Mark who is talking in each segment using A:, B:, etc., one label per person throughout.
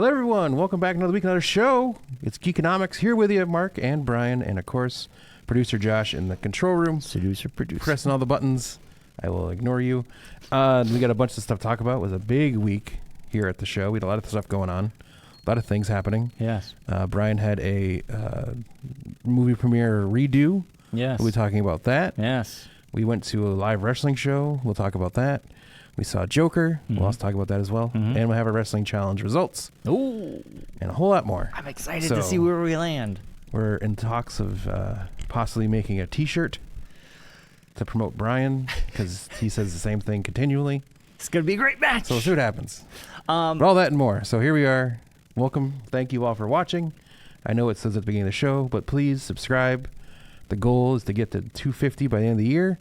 A: Hello, everyone. Welcome back another week, another show. It's Geekonomics here with you, Mark and Bryon, and of course, producer Josh in the control room.
B: Producer.
A: Pressing all the buttons. I will ignore you. We got a bunch of stuff to talk about. It was a big week here at the show. We had a lot of stuff going on. A lot of things happening.
B: Yes.
A: Bryon had a movie premiere redo.
B: Yes.
A: We'll be talking about that.
B: Yes.
A: We went to a live wrestling show. We'll talk about that. We saw Joker.
B: Mm-hmm.
A: We'll also talk about that as well.
B: Mm-hmm.
A: And we'll have our wrestling challenge results.
B: Ooh.
A: And a whole lot more.
B: I'm excited to see where we land.
A: We're in talks of possibly making a T-shirt to promote Bryon because he says the same thing continually.
B: It's going to be a great match.
A: So we'll see what happens. But all that and more. So here we are. Welcome. Thank you all for watching. I know it says at the beginning of the show, but please subscribe. The goal is to get to 250 by the end of the year.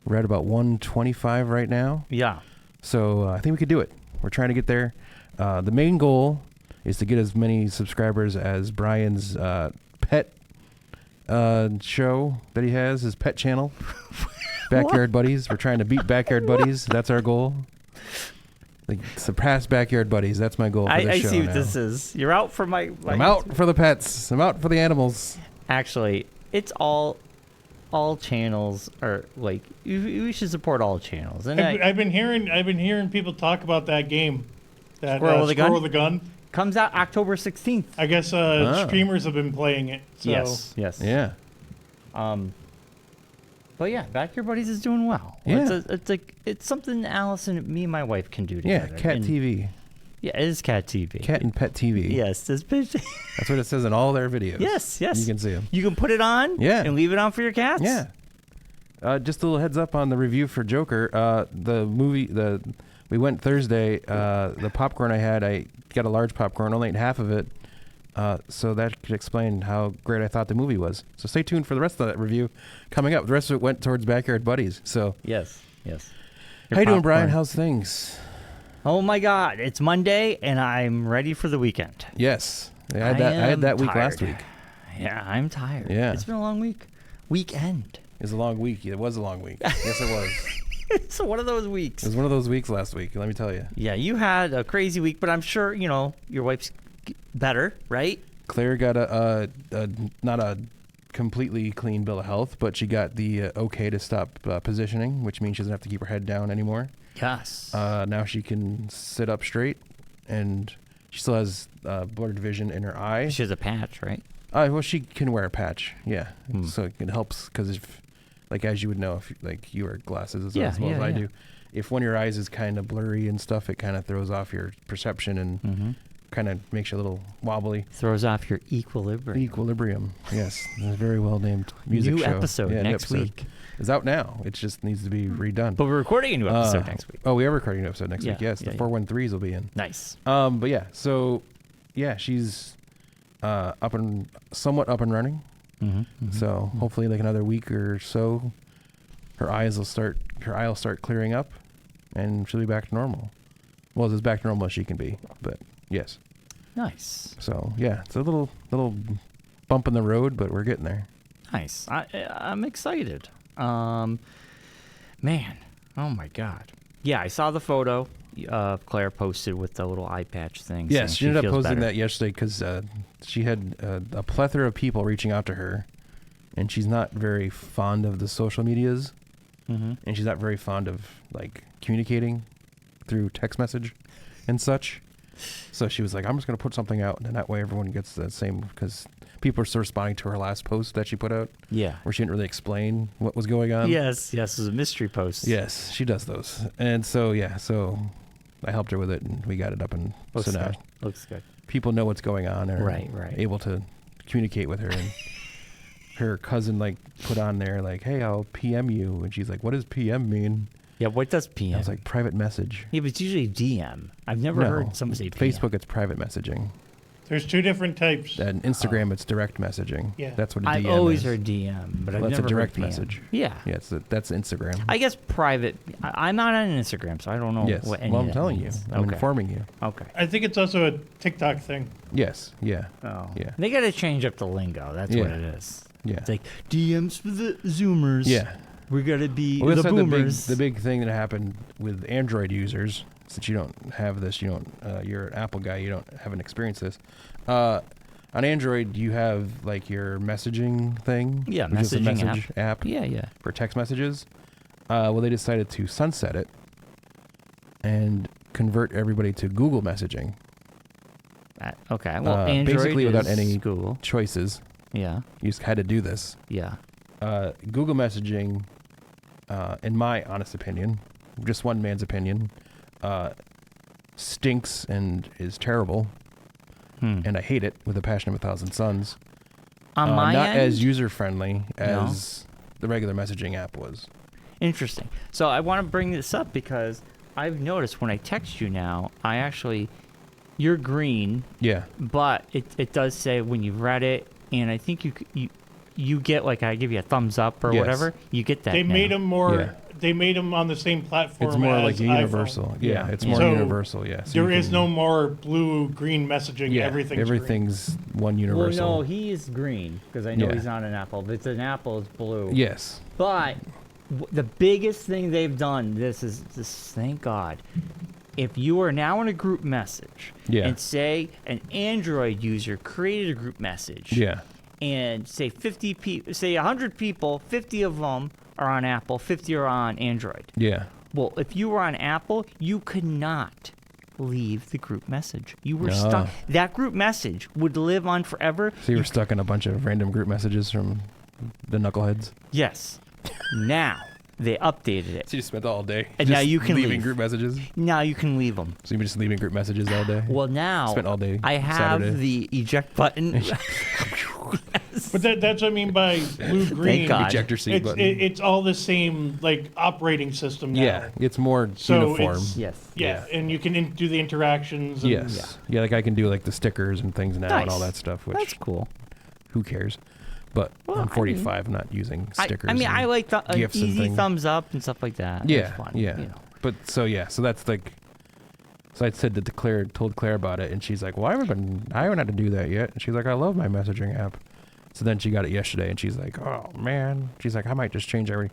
A: We're at about 125 right now.
B: Yeah.
A: So I think we could do it. We're trying to get there. The main goal is to get as many subscribers as Bryon's pet show that he has, his pet channel, Backyard Buddies. We're trying to beat Backyard Buddies. That's our goal. Like, surpass Backyard Buddies. That's my goal for this show.
B: I see what
A: now.
B: this is. You're out for my...
A: I'm out for the pets. I'm out for the animals.
B: Actually, it's all channels are like we should support all channels. And
C: I've been hearing people talk about that game, that
B: Squirrel with
C: the Gun.
B: Comes out October 16th.
C: I guess streamers have been playing it. So.
B: Yes.
A: Yeah.
B: But yeah, Backyard Buddies is doing well.
A: Yeah.
B: It's something me and my wife can do together.
A: Yeah, Cat TV.
B: Yeah, it is Cat TV.
A: Cat and Pet TV.
B: Yes, this bitch.
A: That's what it says in all their videos.
B: Yes.
A: You can see them.
B: You can put it on.
A: Yeah.
B: And leave it on for your cats.
A: Yeah. Just a little heads up on the review for Joker. The movie, we went Thursday. The popcorn I had, I got a large popcorn, only ate half of it. So that could explain how great I thought the movie was. So stay tuned for the rest of that review coming up. The rest of it went towards Backyard Buddies. So
B: Yes.
A: How you doing, Bryon? How's things?
B: Oh my God! It's Monday and I'm ready for the weekend.
A: Yes. I had that week last week.
B: Yeah, I'm tired.
A: Yeah.
B: It's been a long week. Weekend.
A: It was a long week. It was a long week. Yes, it was.
B: It's one of those weeks.
A: It was one of those weeks last week. Let me tell you.
B: Yeah, you had a crazy week, but I'm sure your wife's better, right?
A: Claire got a not a completely clean bill of health, but she got the okay to stop positioning, which means she doesn't have to keep her head down anymore.
B: Yes.
A: Now she can sit up straight, and she still has blurred vision in her eye.
B: She has a patch, right?
A: Well, she can wear a patch, yeah. So it helps because if, like, as you would know, if you wear glasses as well as I do, if one of your eyes is kind of blurry and stuff, it kind of throws off your perception and kind of makes you a little wobbly.
B: Throws off your equilibrium.
A: Equilibrium, yes. A very well named music
B: new
A: show.
B: Episode next week.
A: It's out now. It just needs to be redone.
B: But we're recording a new episode next week.
A: Oh, we are recording a new episode next week. Yes, the 413s will be in.
B: Nice.
A: But yeah, so yeah, she's somewhat up and running. So hopefully, like another week or so, her eye will start clearing up, and she'll be back to normal. Well, as back to normal as she can be. But yes.
B: Nice.
A: So yeah, it's a little bump in the road, but we're getting there.
B: Nice. I'm excited. Man, oh my God. Yeah, I saw the photo Claire posted with the little eye patch thing.
A: Yes, she ended up posting
B: better.
A: that yesterday because she had a plethora of people reaching out to her, and she's not very fond of the social medias, and she's not very fond of like communicating through text message and such. So she was like, I'm just going to put something out, and that way everyone gets the same, because people are still responding to her last post that she put out. Yeah. Where she didn't really explain what was going on.
B: Yes, it was a mystery post.
A: Yes, she does those. And so, so I helped her with it, and we got it up, and
B: Looks
A: so now
B: good. Looks good.
A: People know what's going on and are able to communicate with her. And her cousin, like, put on there, like, hey, I'll PM you. And she's like, what does PM mean?
B: Yeah, what does PM?
A: I was like, private message.
B: Yeah, but it's usually DM. I've never heard someone say PM.
A: Facebook, it's private messaging.
C: There's two different types.
A: And Instagram, it's direct messaging.
C: Yeah.
A: That's what a DM
B: I've always heard DM, but I've never
A: that's a direct
B: heard PM.
A: message.
B: Yeah.
A: Yeah, that's Instagram.
B: I guess private. I'm not on Instagram, so I don't know what any
A: well,
B: of
A: I'm
B: that
A: telling
B: means.
A: you. I'm informing you.
B: Okay.
C: I think it's also a TikTok thing.
A: Yes. Yeah.
B: Oh.
A: Yeah.
B: They got to change up the lingo. That's what it is.
A: Yeah.
B: It's like DMs for the Zoomers.
A: Yeah.
B: We got to be
A: Well,
B: the boomers.
A: The big thing that happened with Android users since you don't have this, you're an Apple guy, you haven't experienced this. On Android, you have like your messaging thing.
B: Yeah,
A: which is a
B: messaging
A: message app.
B: Yeah.
A: For text messages. Well, they decided to sunset it and convert everybody to Google messaging.
B: Okay. Well, Android
A: basically without
B: is
A: any
B: Google.
A: choices.
B: Yeah.
A: You just had to do this.
B: Yeah.
A: Google messaging, in my honest opinion, just one man's opinion, stinks and is terrible. And I hate it with a passion of 1,000 suns.
B: On my
A: not
B: end,
A: as user-friendly as the regular messaging app was.
B: Interesting. So I want to bring this up because I've noticed when I text you now, you're green.
A: Yeah.
B: But it does say when you've read it, and I think you get like I give you a thumbs up or whatever. You get that.
C: They
B: now.
C: made them more.
A: Yeah.
C: They made them on the same platform.
A: It's more
C: as
A: like universal.
C: iPhone.
A: Yeah, it's more
C: So
A: universal. Yeah. So
C: there is no more blue green messaging.
A: Yeah,
C: everything's
A: one universal.
B: Well, no, he is green because I know
A: Yeah.
B: he's on an Apple. If it's an Apple, it's blue.
A: Yes.
B: But the biggest thing they've done, this thank God. If you are now in a group message, and say an Android user created a group message, and say 50 people, say 100 people, 50 of them are on Apple, 50 are on Android.
A: Yeah.
B: Well, if you were on Apple, you could not leave the group message. You were stuck. That group message would live on forever.
A: So you were stuck in a bunch of random group messages from the knuckleheads?
B: Yes. Now they updated it.
A: So you spent all day
B: And now you can
A: leaving
B: leave.
A: group messages?
B: Now you can leave them.
A: So you've been just leaving group messages all day?
B: Well, now
A: Spent all day
B: I have
A: Saturday.
B: the eject button.
C: But that's what I mean by blue green.
B: Thank God.
A: Ejector seat
C: It's,
A: button.
C: it's all the same like operating system now.
A: Yeah, it's more
C: So
A: uniform.
C: it's-
B: Yes.
C: Yeah, and you can do the interactions. And
A: Yes. Yeah, like I can do like the stickers and things now and all
B: Nice.
A: that stuff, which
B: That's cool.
A: who cares? But
B: Well,
A: I'm 45, I'm not using stickers.
B: I mean, I
A: and
B: like the
A: GIFs and
B: easy
A: things.
B: thumbs up and stuff like that.
A: Yeah,
B: It's fun,
A: yeah.
B: you know.
A: But so that's like. So I said to Claire, told Claire about it, and she's like, "Well, I haven't had to do that yet." And she's like, "I love my messaging app." So then she got it yesterday, and she's like, "Oh man," she's like, "I might just change the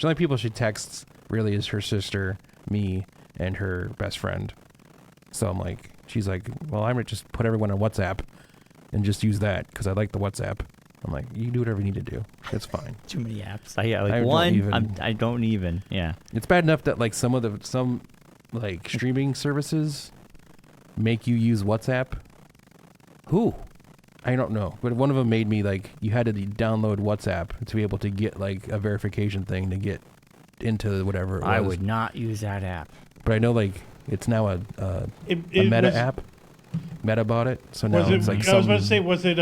A: only people she texts really is her sister, me, and her best friend." So I'm like, she's like, "Well, I might just put everyone on WhatsApp, and just use that because I like the WhatsApp." I'm like, "You do whatever you need to do. It's fine."
B: Too many apps. I got like
A: I don't
B: one.
A: even-
B: I don't even. Yeah.
A: It's bad enough that like some like streaming services make you use WhatsApp.
B: Who?
A: I don't know, but one of them made me like you had to download WhatsApp to be able to get like a verification thing to get into whatever it was.
B: I would not use that app.
A: But I know like it's now a
C: It
A: Meta
C: was,
A: app. Meta bought it, so now
C: Was
A: it's
C: it?
A: like
C: I was about to
A: some-
C: say, was it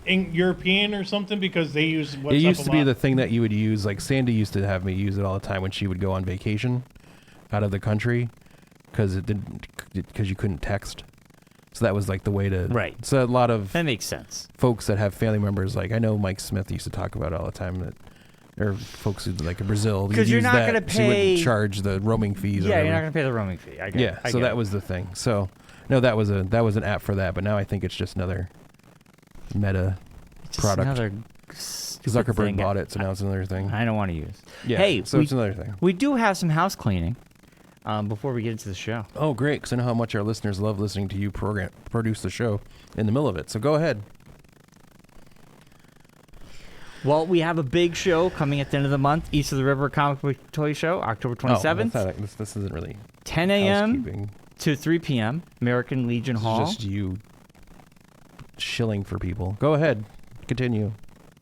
C: European or something? Because they use WhatsApp
A: It used
C: a
A: to be
C: lot.
A: the thing that you would use. Like Sandy used to have me use it all the time when she would go on vacation out of the country because you couldn't text. So that was like the way to.
B: Right.
A: So a lot of
B: That makes sense.
A: folks that have family members, like I know Mike Smith used to talk about it all the time, that or folks who like in Brazil,
B: Because you're
A: use
B: not
A: that,
B: gonna
A: so you
B: pay-
A: wouldn't charge the roaming fees. or
B: Yeah, you're not
A: whatever.
B: gonna pay the roaming fee. I get
A: Yeah,
B: it.
A: so that was the thing. So no, that was an app for that, but now I think it's just another Meta
B: Just
A: product.
B: another stupid
A: Zuckerberg
B: thing
A: bought it, so now it's another thing.
B: I don't want to use.
A: Yeah,
B: Hey,
A: so it's another thing.
B: We do have some house cleaning before we get into the show.
A: Oh, great, because I know how much our listeners love listening to you produce the show in the middle of it. So go ahead.
B: Well, we have a big show coming at the end of the month, East of the River Comic Book Toy Show, October 27th,
A: Oh, this isn't really
B: 10 a.m.
A: housekeeping.
B: to 3 p.m., American Legion Hall.
A: It's just you shilling for people. Go ahead. Continue.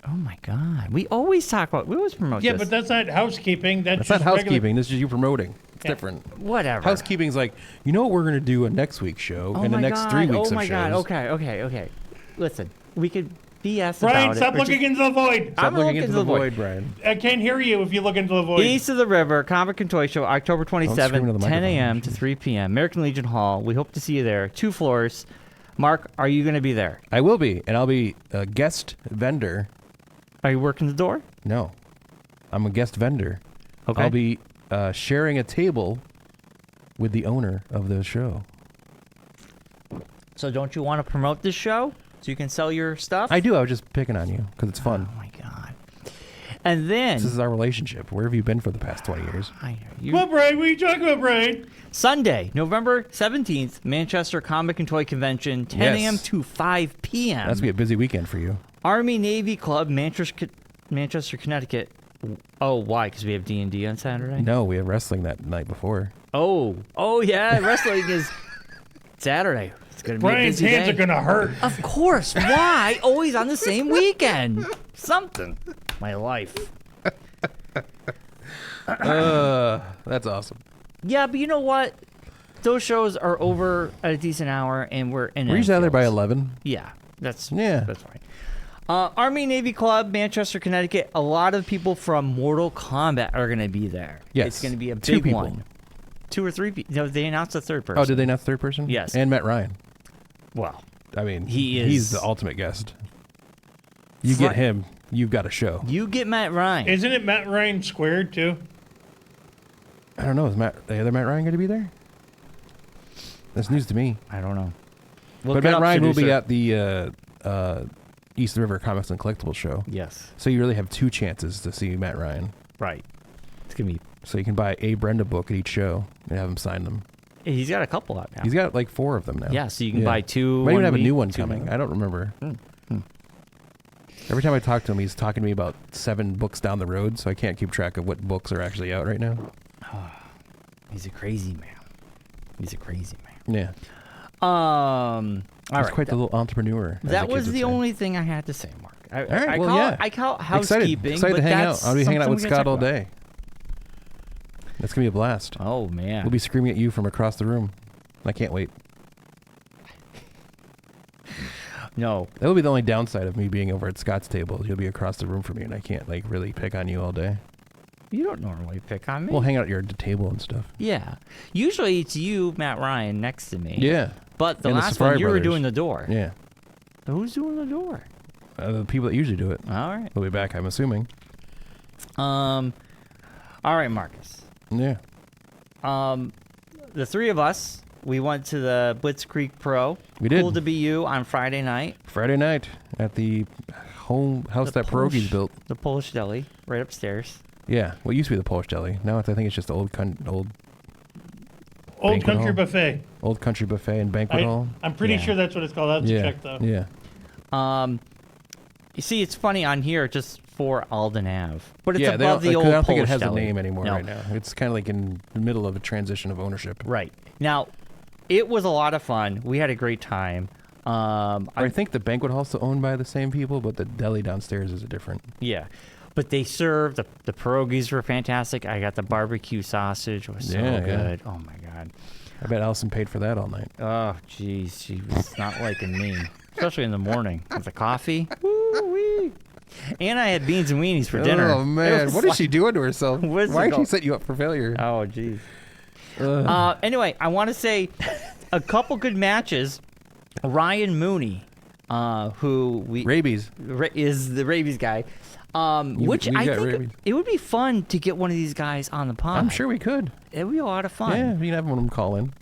B: Oh, my God. We always promote
C: Yeah,
B: this.
C: but that's not housekeeping. That's
A: That's not
C: just regular-
A: housekeeping. This is you promoting. It's
C: Yeah.
A: different.
B: Whatever.
A: Housekeeping's like, you know what we're going to do on next week's show
B: Oh
A: and the
B: my
A: next
B: God.
A: 3 weeks
B: Oh, my
A: of
B: God.
A: shows.
B: Okay. Listen, we could BS
C: Brian,
B: about
C: stop
B: it.
C: looking into the void.
A: Stop
B: I'm
A: looking
B: looking
A: into the void, Brian.
C: I can't hear you if you look into the void.
B: East of the River Comic and Toy Show, October
A: scream into
B: 27th,
A: the
B: 10 a.m.
A: microphone.
B: to 3 p.m., American Legion Hall. We hope to see you there. 2 floors. Mark, are you going to be there?
A: I will be, and I'll be a guest vendor.
B: Are you working the door?
A: No, I'm a guest vendor.
B: Okay.
A: I'll be sharing a table with the owner of the show.
B: So don't you want to promote this show so you can sell your stuff?
A: I do. I was just picking on you because it's fun.
B: Oh, my God. And then
A: This is our relationship. Where have you been for the past 20 years?
B: I know you.
C: What, Brian? What are you talking about, Brian?
B: Sunday, November 17th, Manchester Comic and Toy Convention, 10 a.m.
A: Yes.
B: to 5 p.m.
A: That's going to be a busy weekend for you.
B: Army Navy Club, Manchester, Connecticut. Oh, why? Because we have D&D on Saturday?
A: No, we have wrestling that night before.
B: Oh, yeah, wrestling is Saturday. It's going to be a
C: Brian's
B: busy
C: hands
B: day.
C: are gonna hurt.
B: Of course. Why? Always on the same weekend. Something. My life.
A: That's awesome.
B: Yeah, but you know what? Those shows are over at a decent hour, and we're in.
A: We're usually out there by
B: Enfield.
A: 11.
B: Yeah, that's
A: Yeah.
B: fine. Army Navy Club, Manchester, Connecticut. A lot of people from Mortal Kombat are going to be there.
A: Yes.
B: It's going to be a
A: Two
B: big
A: people.
B: one. 2 or 3 people. No, they announced a third person.
A: Oh, did they not third person?
B: Yes.
A: And Matt Ryan.
B: Well,
A: I mean,
B: He's
A: he's the ultimate guest. You get him, you've got a show.
B: you get Matt Ryan.
C: Isn't it Matt Ryan squared too?
A: I don't know. Is the other Matt Ryan going to be there? That's news to me.
B: I don't know.
A: But Matt Ryan will be at the East River Comics and Collectibles show.
B: Yes.
A: So you really have 2 chances to see Matt Ryan.
B: Right. It's going to be.
A: So you can buy a Brenda book at each show and have him sign them.
B: He's got a couple out now.
A: He's got like 4 of them now.
B: Yeah, so you can buy 2.
A: Might even have a
B: week,
A: new one
B: 2
A: coming.
B: more.
A: I don't remember. Every time I talk to him, he's talking to me about 7 books down the road, so I can't keep track of what books are actually out right now.
B: He's a crazy man. He's a crazy man.
A: Yeah.
B: All
A: He's
B: right.
A: quite the little entrepreneur. as
B: That
A: the
B: was
A: kids would
B: the
A: say.
B: only thing I had to say, Mark.
A: All right, well, yeah.
B: I call it housekeeping.
A: Excited
B: but
A: to hang out.
B: that's
A: I'll be hanging out with
B: something we
A: Scott all
B: gotta talk
A: day. That's going to be a blast.
B: about. Oh, man.
A: We'll be screaming at you from across the room. I can't wait.
B: No.
A: That will be the only downside of me being over at Scott's table. You'll be across the room from me, and I can't like really pick on you all day.
B: You don't normally pick on me.
A: We'll hang out at your table and stuff.
B: Yeah. Usually it's you, Matt Ryan, next to me.
A: Yeah.
B: But the
A: And the
B: last
A: Safari
B: one, you were
A: Brothers.
B: doing the door.
A: Yeah.
B: Who's doing the door?
A: The people that usually do it.
B: All right.
A: They'll be back, I'm assuming.
B: All right, Marcus.
A: Yeah.
B: The 3 of us, we went to the Blitzkrieg Pro.
A: We did.
B: Cool to be you on Friday night.
A: Friday night at the house
B: The
A: that Pierogi's built.
B: The Polish deli, right upstairs.
A: Yeah. Well, it used to be the Polish deli. Now I think it's just the old
C: Old
A: Banquet
C: Country
A: hall.
C: Buffet.
A: old country buffet and banquet hall.
C: I'm pretty
B: Yeah.
C: sure that's what it's called. I'll have to
A: Yeah.
C: check though.
A: Yeah.
B: You see, it's funny on here, just for Alden Ave, but it's
A: Yeah,
B: above the
A: I
B: old
A: don't think
B: Polish
A: it has
B: deli.
A: a name anymore
B: No.
A: right now. It's kind of like in the middle of a transition of ownership.
B: Right. Now, it was a lot of fun. We had a great time.
A: I think the banquet hall's still owned by the same people, but the deli downstairs is a different.
B: Yeah. But they served, the pierogies were fantastic. I got the barbecue sausage. It was so
A: Yeah, yeah.
B: good. Oh, my God.
A: I bet Allison paid for that all night.
B: Oh, jeez. She was not liking me, especially in the morning with the coffee. Woo-wee. And I had beans and weenies for dinner.
A: Oh, man.
B: It was
A: What is
B: like-
A: she doing to herself?
B: Where's
A: Why
B: it
A: did she
B: go?
A: set you up for failure?
B: Oh, jeez.
A: Ugh.
B: Anyway, I want to say a couple good matches. Ryan Mooney, who
A: Rabies.
B: is the rabies guy, which
A: we
B: I
A: got
B: think
A: rabies.
B: it would be fun to get one of these guys on the pod.
A: I'm sure we could.
B: It would be a lot of fun.
A: Yeah, we can have one of them call in.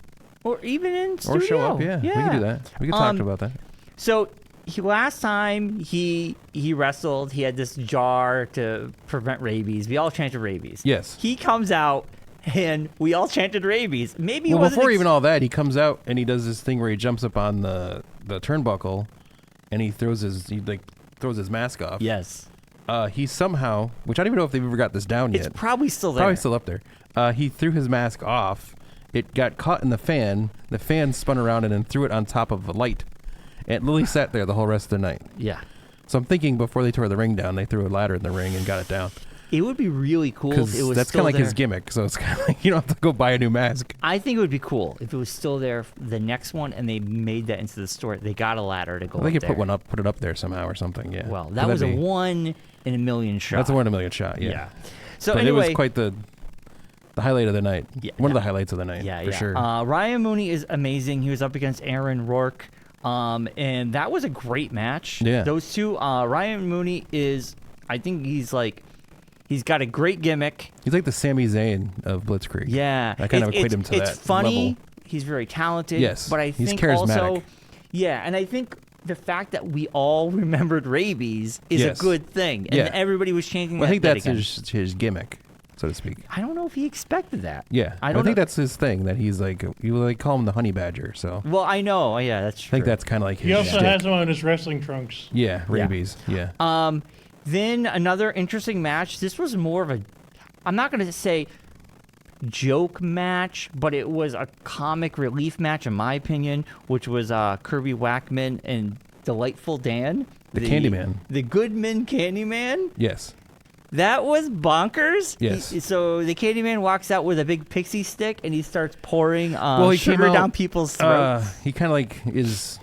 B: Or even in studio.
A: Or show up, yeah. We can do that. We can talk about that.
B: So last time he wrestled, he had this jar to prevent rabies. We all chanted rabies.
A: Yes.
B: He comes out and we all chanted rabies. Maybe he
A: Well,
B: wasn't
A: before even all that, he comes out and he does this thing where he jumps up on the turnbuckle and he throws his mask off.
B: Yes.
A: He somehow, which I don't even know if they've ever got this down
B: It's
A: yet.
B: probably still there.
A: Probably still up there. He threw his mask off. It got caught in the fan. The fan spun around and then threw it on top of a light. And Lily sat there the whole rest of the night.
B: Yeah.
A: So I'm thinking before they tore the ring down, they threw a ladder in the ring and got it down.
B: It would be really cool if it
A: Because
B: was
A: that's
B: still
A: kind of like
B: there.
A: his gimmick. So it's kind of like you don't have to go buy a new mask.
B: I think it would be cool if it was still there the next one and they made that into the store. They got a ladder to go
A: They
B: up
A: could
B: there.
A: put it up there somehow or something. Yeah.
B: Well,
A: But
B: that was a
A: that'd be-
B: 1 in a million shot.
A: That's a 1 in a million shot. Yeah.
B: So
A: but
B: anyway,
A: it was quite the highlight of the night.
B: Yeah,
A: One of
B: yeah.
A: the highlights of the night.
B: yeah,
A: for sure.
B: Ryan Mooney is amazing. He was up against Aaron Rourke, and that was a great match.
A: Yeah.
B: Those two. Ryan Mooney is, I think he's got a great gimmick.
A: He's like the Sami Zayn of Blitzkrieg.
B: Yeah,
A: I kind of equate him to
B: It's
A: that
B: funny.
A: level.
B: He's very talented.
A: Yes,
B: but I
A: he's
B: think
A: charismatic.
B: also, yeah, and I think the fact that we all remembered rabies is a good thing, and everybody was chanting.
A: Well, I think that's his gimmick, so to speak.
B: I don't know if he expected that.
A: Yeah, I think that's his thing. That he's like, you like call him the honey badger. So.
B: Well, I know. Yeah, that's true.
A: I think that's kind of like his.
C: He also has him on his wrestling trunks.
A: Yeah, rabies. Yeah.
B: Then another interesting match. This was more of a, I'm not going to say joke match, but it was a comic relief match in my opinion, which was Kirby Wackman and Delightful Dan.
A: The Candyman.
B: The Goodman Candyman.
A: Yes.
B: That was bonkers.
A: Yes.
B: So the Candyman walks out with a big pixie stick and he starts pouring sugar down people's throats.
A: He kind of like is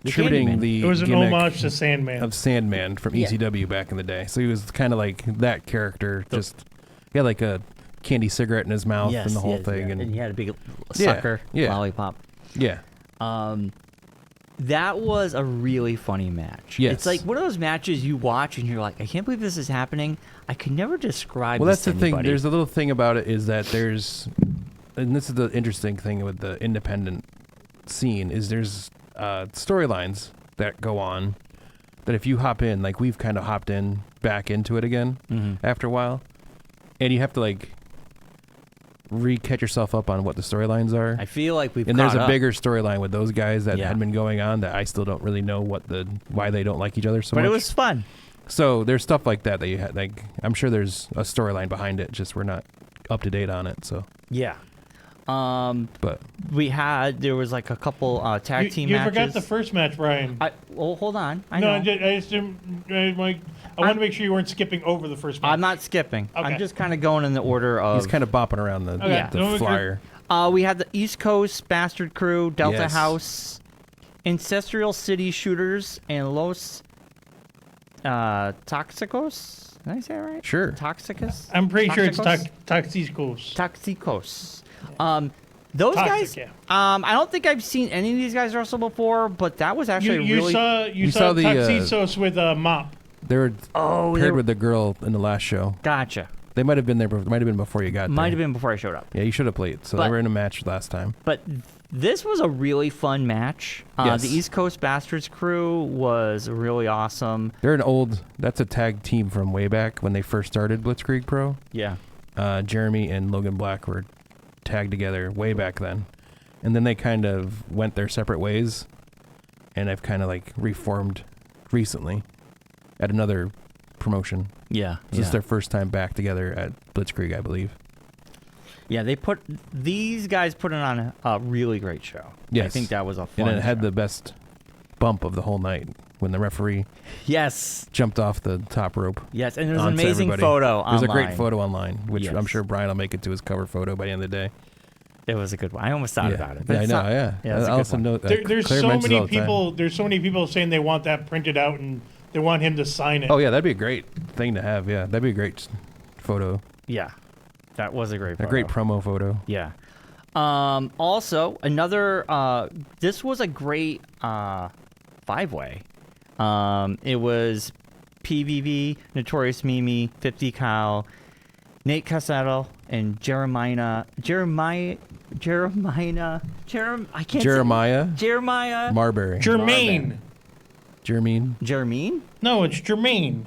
A: attributing the
C: It was an
A: gimmick
C: homage to Sandman.
A: of Sandman from ECW back in the day. So he was kind of like that character. Just he had like a candy cigarette in his mouth and the whole thing,
B: and he had a big sucker lollipop.
A: Yeah.
B: That was a really funny match.
A: Yes.
B: It's like one of those matches you watch and you're like, I can't believe this is happening. I can never describe.
A: Well,
B: this
A: that's the
B: to
A: thing.
B: anybody.
A: There's a little thing about it is that there's, and this is the interesting thing with the independent scene is there's storylines that go on that if you hop in, like we've kind of hopped in back into it again after a while, and you have to like catch yourself up on what the storylines are.
B: I feel like we've
A: and there's a
B: up.
A: bigger storyline with those guys that had been going on that I still don't really know why they don't like each other so much.
B: But it was fun.
A: So there's stuff like that you had. Like I'm sure there's a storyline behind it. Just we're not up to date on it. So
B: yeah.
A: But
B: there was like a couple tag team matches.
C: You forgot the first match, Brian.
B: Well, hold on. I
C: know. I want to make sure you weren't skipping over the first match.
B: I'm not skipping.
C: Okay.
B: I'm just kind of going in the order of.
A: He's kind of bopping around the flyer.
B: We had the East Coast Bastard Crew, Delta House, Ancestral City Shooters, and Los Toxicos. Did I say it right?
A: Sure.
B: Toxicus?
C: I'm pretty sure it's
B: Toxicos?
C: Toxicos.
B: Toxicos. Those guys, I don't think I've seen any of these guys wrestle before, but that was actually
C: you
B: really...
C: You saw
A: the
C: Toxicos with a mop.
A: They were paired with the girl in the last show.
B: Gotcha.
A: They might have been there. Might have been before you got there.
B: Might have been before I showed up.
A: Yeah, you should have played. So they were in a match last time.
B: But this was a really fun match.
A: Yes.
B: The East Coast Bastards crew was really awesome.
A: They're that's a tag team from way back when they first started Blitzkrieg Pro.
B: Yeah.
A: Jeremy and Logan Black were tagged together way back then. And then they kind of went their separate ways. And I've kind of like reformed recently at another promotion.
B: Yeah.
A: This is their first time back together at Blitzkrieg, I believe.
B: Yeah, these guys put it on a really great show.
A: Yes.
B: I think that was a fun
A: And it had
B: show.
A: the best bump of the whole night when the referee jumped off the top rope.
B: Yes, and there's an amazing photo online.
A: There's a great photo online, which I'm sure
B: Yes.
A: Brian will make it to his cover photo by the end of the day.
B: It was a good one. I almost thought about it.
A: Yeah, I know.
B: Yeah, it's a
A: I
B: good
A: also
B: one.
A: know
C: There's
A: Claire
C: so
A: mentions
C: many
A: all the time.
C: people. There's so many people saying they want that printed out and they want him to sign it.
A: Oh yeah, that'd be a great thing to have. Yeah, that'd be a great photo.
B: Yeah, that was a great photo.
A: A great promo photo.
B: Yeah. Also, another. This was a great five-way. It was PVV, Notorious Mimi, 50 Cal, Nate Cassetto, and Jeremiah.
A: Marbury.
C: Jermaine.
A: Jermaine.
C: No, it's Jermaine.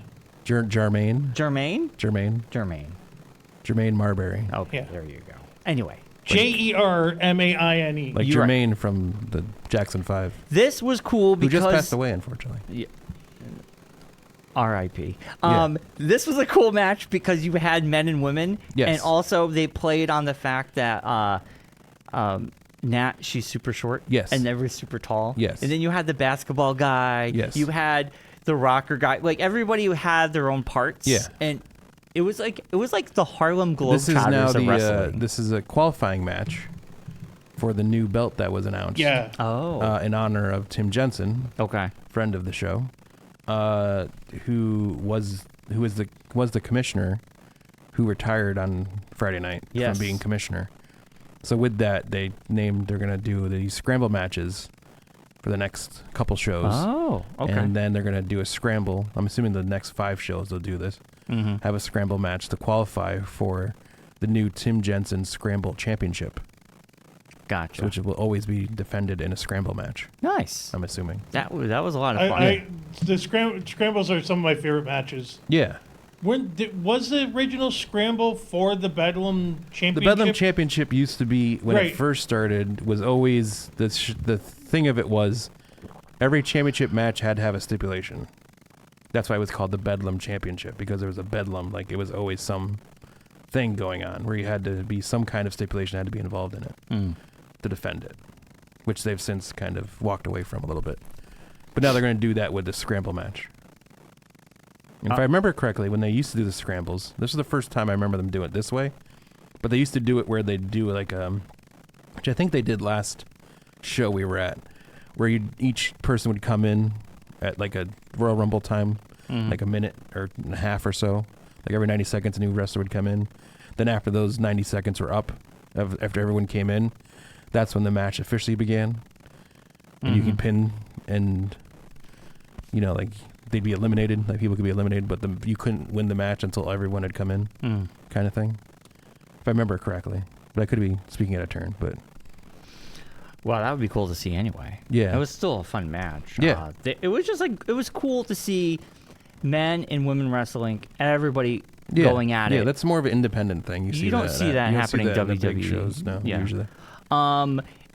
A: Jermaine Marbury.
B: Okay, there you go. Anyway.
C: Jermaine.
A: Like Jermaine from the Jackson 5.
B: This was cool because...
A: Who just passed away, unfortunately.
B: Yeah. R.I.P. This was a cool match because you had men and women.
A: Yes.
B: And also they played on the fact that Nat, she's super short.
A: Yes.
B: And Everett's super tall.
A: Yes.
B: And then you had the basketball guy.
A: Yes.
B: You had the rocker guy. Like everybody had their own parts.
A: Yeah.
B: And it was like the Harlem Globetrotters of wrestling.
A: This is a qualifying match for the new belt that was announced.
C: Yeah.
B: Oh.
A: In honor of Tim Jensen.
B: Okay.
A: Friend of the show. Who was the commissioner who retired on Friday night from being commissioner. So with that, they're going to do these scramble matches for the next couple shows.
B: Oh, okay.
A: And then they're going to do a scramble. I'm assuming the next 5 shows they'll do this.
B: Mm-hmm.
A: Have a scramble match to qualify for the new Tim Jensen Scramble Championship.
B: Gotcha.
A: Which will always be defended in a scramble match.
B: Nice.
A: I'm assuming.
B: That was a lot of fun.
C: The scrambles are some of my favorite matches.
A: Yeah.
C: Was the original scramble for the Bedlam Championship?
A: The Bedlam Championship used to be, when it first started, was always, the thing of it was, every championship match had to have a stipulation. That's why it was called the Bedlam Championship, because there was a Bedlam, like it was always some thing going on where you had to be, some kind of stipulation had to be involved in it to defend it, which they've since kind of walked away from a little bit. But now they're going to do that with the scramble match. And if I remember correctly, when they used to do the scrambles, this is the first time I remember them doing it this way, but they used to do it where they'd do like which I think they did last show we were at, where each person would come in at like a Royal Rumble time, like a minute or a half or so. Like every 90 seconds, a new wrestler would come in. Then after those 90 seconds were up, after everyone came in, that's when the match officially began. And you could pin and, like they'd be eliminated, like people could be eliminated, but you couldn't win the match until everyone had come in, kind of thing. If I remember correctly. But I could be speaking out of turn, but...
B: Well, that would be cool to see anyway.
A: Yeah.
B: It was still a fun match.
A: Yeah.
B: It was just like, it was cool to see men and women wrestling, everybody going at it.
A: Yeah, that's more of an independent thing. You
B: don't see that happening in WWE.
A: In the big shows, no, usually.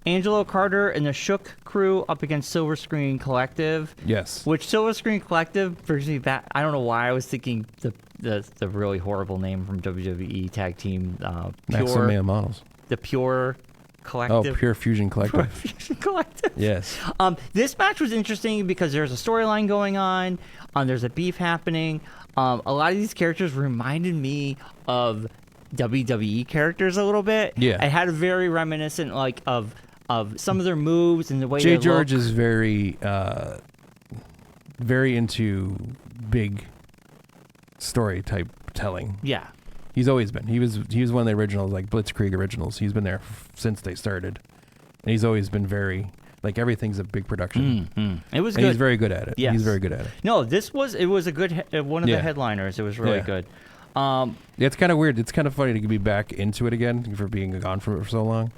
B: Angelo Carter and the Shook crew up against Silver Screen Collective.
A: Yes.
B: Which Silver Screen Collective brings me back. I don't know why I was thinking the really horrible name from WWE Tag Team.
A: Maximum Man Models.
B: The Pure Collective.
A: Oh, Pure Fusion Collective.
B: Pure Fusion Collective.
A: Yes.
B: This match was interesting because there's a storyline going on. There's a beef happening. A lot of these characters reminded me of WWE characters a little bit.
A: Yeah.
B: It had a very reminiscent of some of their moves and the way
A: Jay
B: they
A: George
B: look.
A: is very into big story type telling.
B: Yeah.
A: He's always been. He was one of the originals, like Blitzkrieg originals. He's been there since they started, and he's always been very like everything's a big production.
B: It was
A: and
B: good.
A: He's very good at it.
B: Yes.
A: He's very good at it.
B: No, it was a good one of the headliners. It was really good.
A: Yeah, it's kind of weird. It's kind of funny to be back into it again for being gone from it for so long.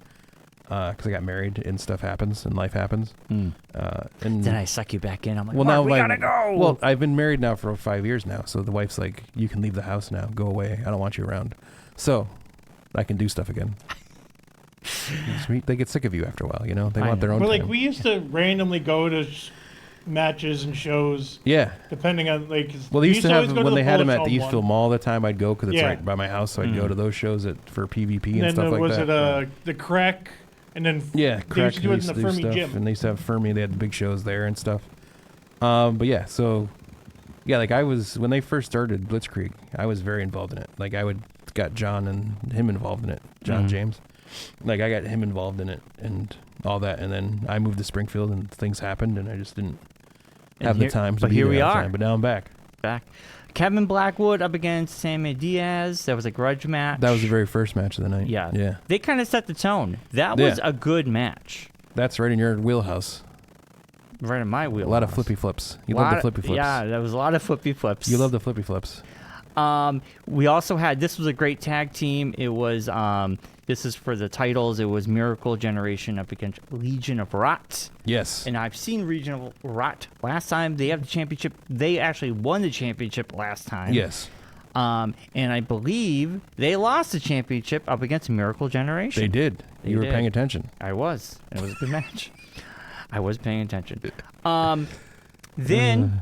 A: Because I got married and stuff happens and life happens. And
B: then I suck you back in. I'm like,
A: well,
B: now
A: we
B: gotta go.
A: Well, I've been married now for 5 years now, so the wife's like, "You can leave the house now. Go away. I don't want you around." So I can do stuff again. They get sick of you after a while, They want their own.
C: Well,
A: time.
C: like we used to randomly go to matches and shows.
A: Yeah.
C: Depending on
A: Well, they used to have when they had them at the
C: Bullet
A: Eastfield Mall all the time. I'd go because it's right by my house, so I'd go to those shows for PvP and stuff like that.
C: Was it the Crack? And then
A: they
C: used to do it in the Fermi
A: stuff,
C: gym.
A: and they used to have Fermi. They had the big shows there and stuff. But yeah, so yeah, like I was when they first started Blitzkrieg, I was very involved in it. Like I got John and him involved in it, John James. Like I got him involved in it and all that, and then I moved to Springfield and things happened, and I just didn't have the time.
B: But here we are.
A: But now I'm back.
B: Kevin Blackwood up against Sammy Diaz. That was a grudge match.
A: That was the very first match of the night.
B: Yeah. They kind of set the tone. That was a good match.
A: That's right in your wheelhouse.
B: Right in my wheelhouse.
A: A lot of flippy flips. You love the flippy flips.
B: Yeah, there was a lot of flippy flips.
A: You love the flippy flips.
B: We also had, this was a great tag team. It was, this is for the titles. It was Miracle Generation up against Legion of Rot.
A: Yes.
B: And I've seen Legion of Rot last time. They have the championship. They actually won the championship last time.
A: Yes.
B: And I believe they lost the championship up against Miracle Generation.
A: They did. You were paying attention.
B: I was. It was a good match. I was paying attention. Then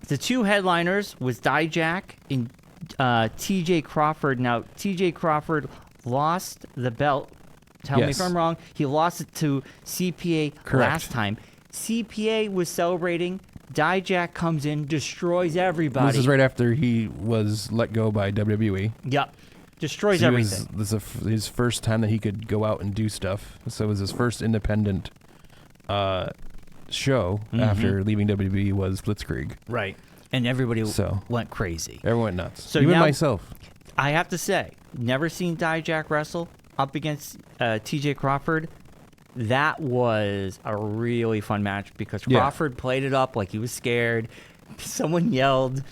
B: the two headliners was Dijak and TJ Crawford. Now, TJ Crawford lost the belt. Tell me if I'm wrong. He lost it to CPA last time. CPA was celebrating. Dijak comes in, destroys everybody.
A: This is right after he was let go by WWE.
B: Yep. Destroys everything.
A: This is his first time that he could go out and do stuff. So it was his first independent show after leaving WWE was Blitzkrieg.
B: Right. And everybody went crazy.
A: Everyone went nuts.
B: So
A: even
B: now,
A: myself.
B: I have to say, never seen Dijak wrestle up against TJ Crawford. That was a really fun match because Crawford played it up like he was scared. Someone yelled,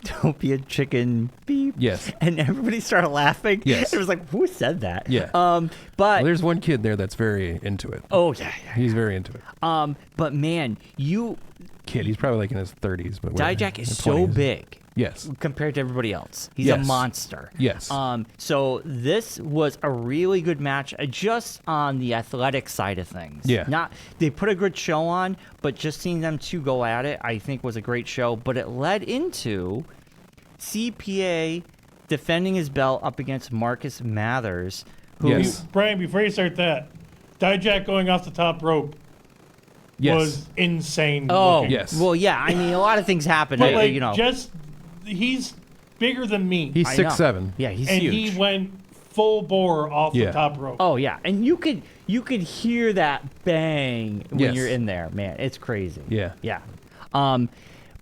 B: Utopia chicken beep.
A: Yes.
B: And everybody started laughing.
A: Yes.
B: It was like, who said that?
A: Yeah.
B: But
A: well, there's one kid there that's very into it.
B: oh yeah.
A: He's very into it.
B: But man,
A: He's probably like in his 30s, but
B: Dijak is
A: in
B: so
A: 20s.
B: big.
A: Yes.
B: Compared to everybody else. He's a
A: Yes.
B: monster.
A: Yes.
B: So this was a really good match just on the athletic side of things.
A: Yeah.
B: They put a good show on, but just seeing them two go at it, I think was a great show. But it led into CPA defending his belt up against Marcus Mathers. Who
A: Yes.
C: Brian, before you start that, Dijak going off the top rope was insane.
B: Oh,
C: looking.
A: yes.
B: Well, yeah. I mean, a lot of things happen.
C: But like,
B: you know.
C: he's bigger than me.
A: He's
B: I know.
A: 6'7".
B: Yeah, he's
C: and
B: huge.
C: he went full bore off the top rope.
B: Oh yeah, and you could hear that bang when
A: Yes.
B: you're in there, man. It's crazy.
A: Yeah.
B: Yeah.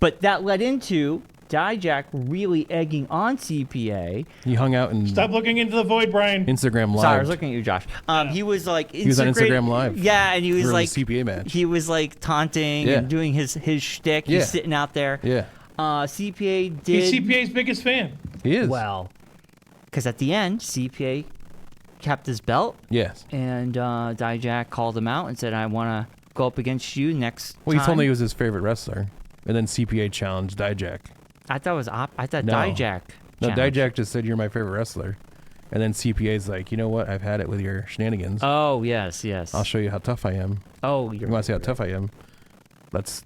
B: But that led into Dijak really egging on CPA.
A: He hung out and
C: Stop looking into the void, Brian.
A: Instagram Live.
B: Sorry, I was looking at you, Josh. He was like
A: He was on Instagram Live.
B: Yeah, and he was
A: for
B: like
A: the CPA match.
B: he was like taunting
A: Yeah.
B: and doing his shtick.
A: Yeah.
B: He's sitting out there.
A: Yeah.
C: He's
B: CPA did
C: CPA's biggest fan.
A: He is.
B: well, because at the end CPA kept his belt.
A: Yes.
B: And Dijak called him out and said, I want to go up against you next
A: Well, he
B: time.
A: told me he was his favorite wrestler, and then CPA challenged Dijak.
B: I thought it was I thought
A: No.
B: Dijak.
A: No,
B: challenged.
A: Dijak just said you're my favorite wrestler, and then CPA's like, you know what? I've had it with your shenanigans.
B: Oh, yes.
A: I'll show you how tough I am.
B: Oh,
A: You want to see how tough I am?
B: What's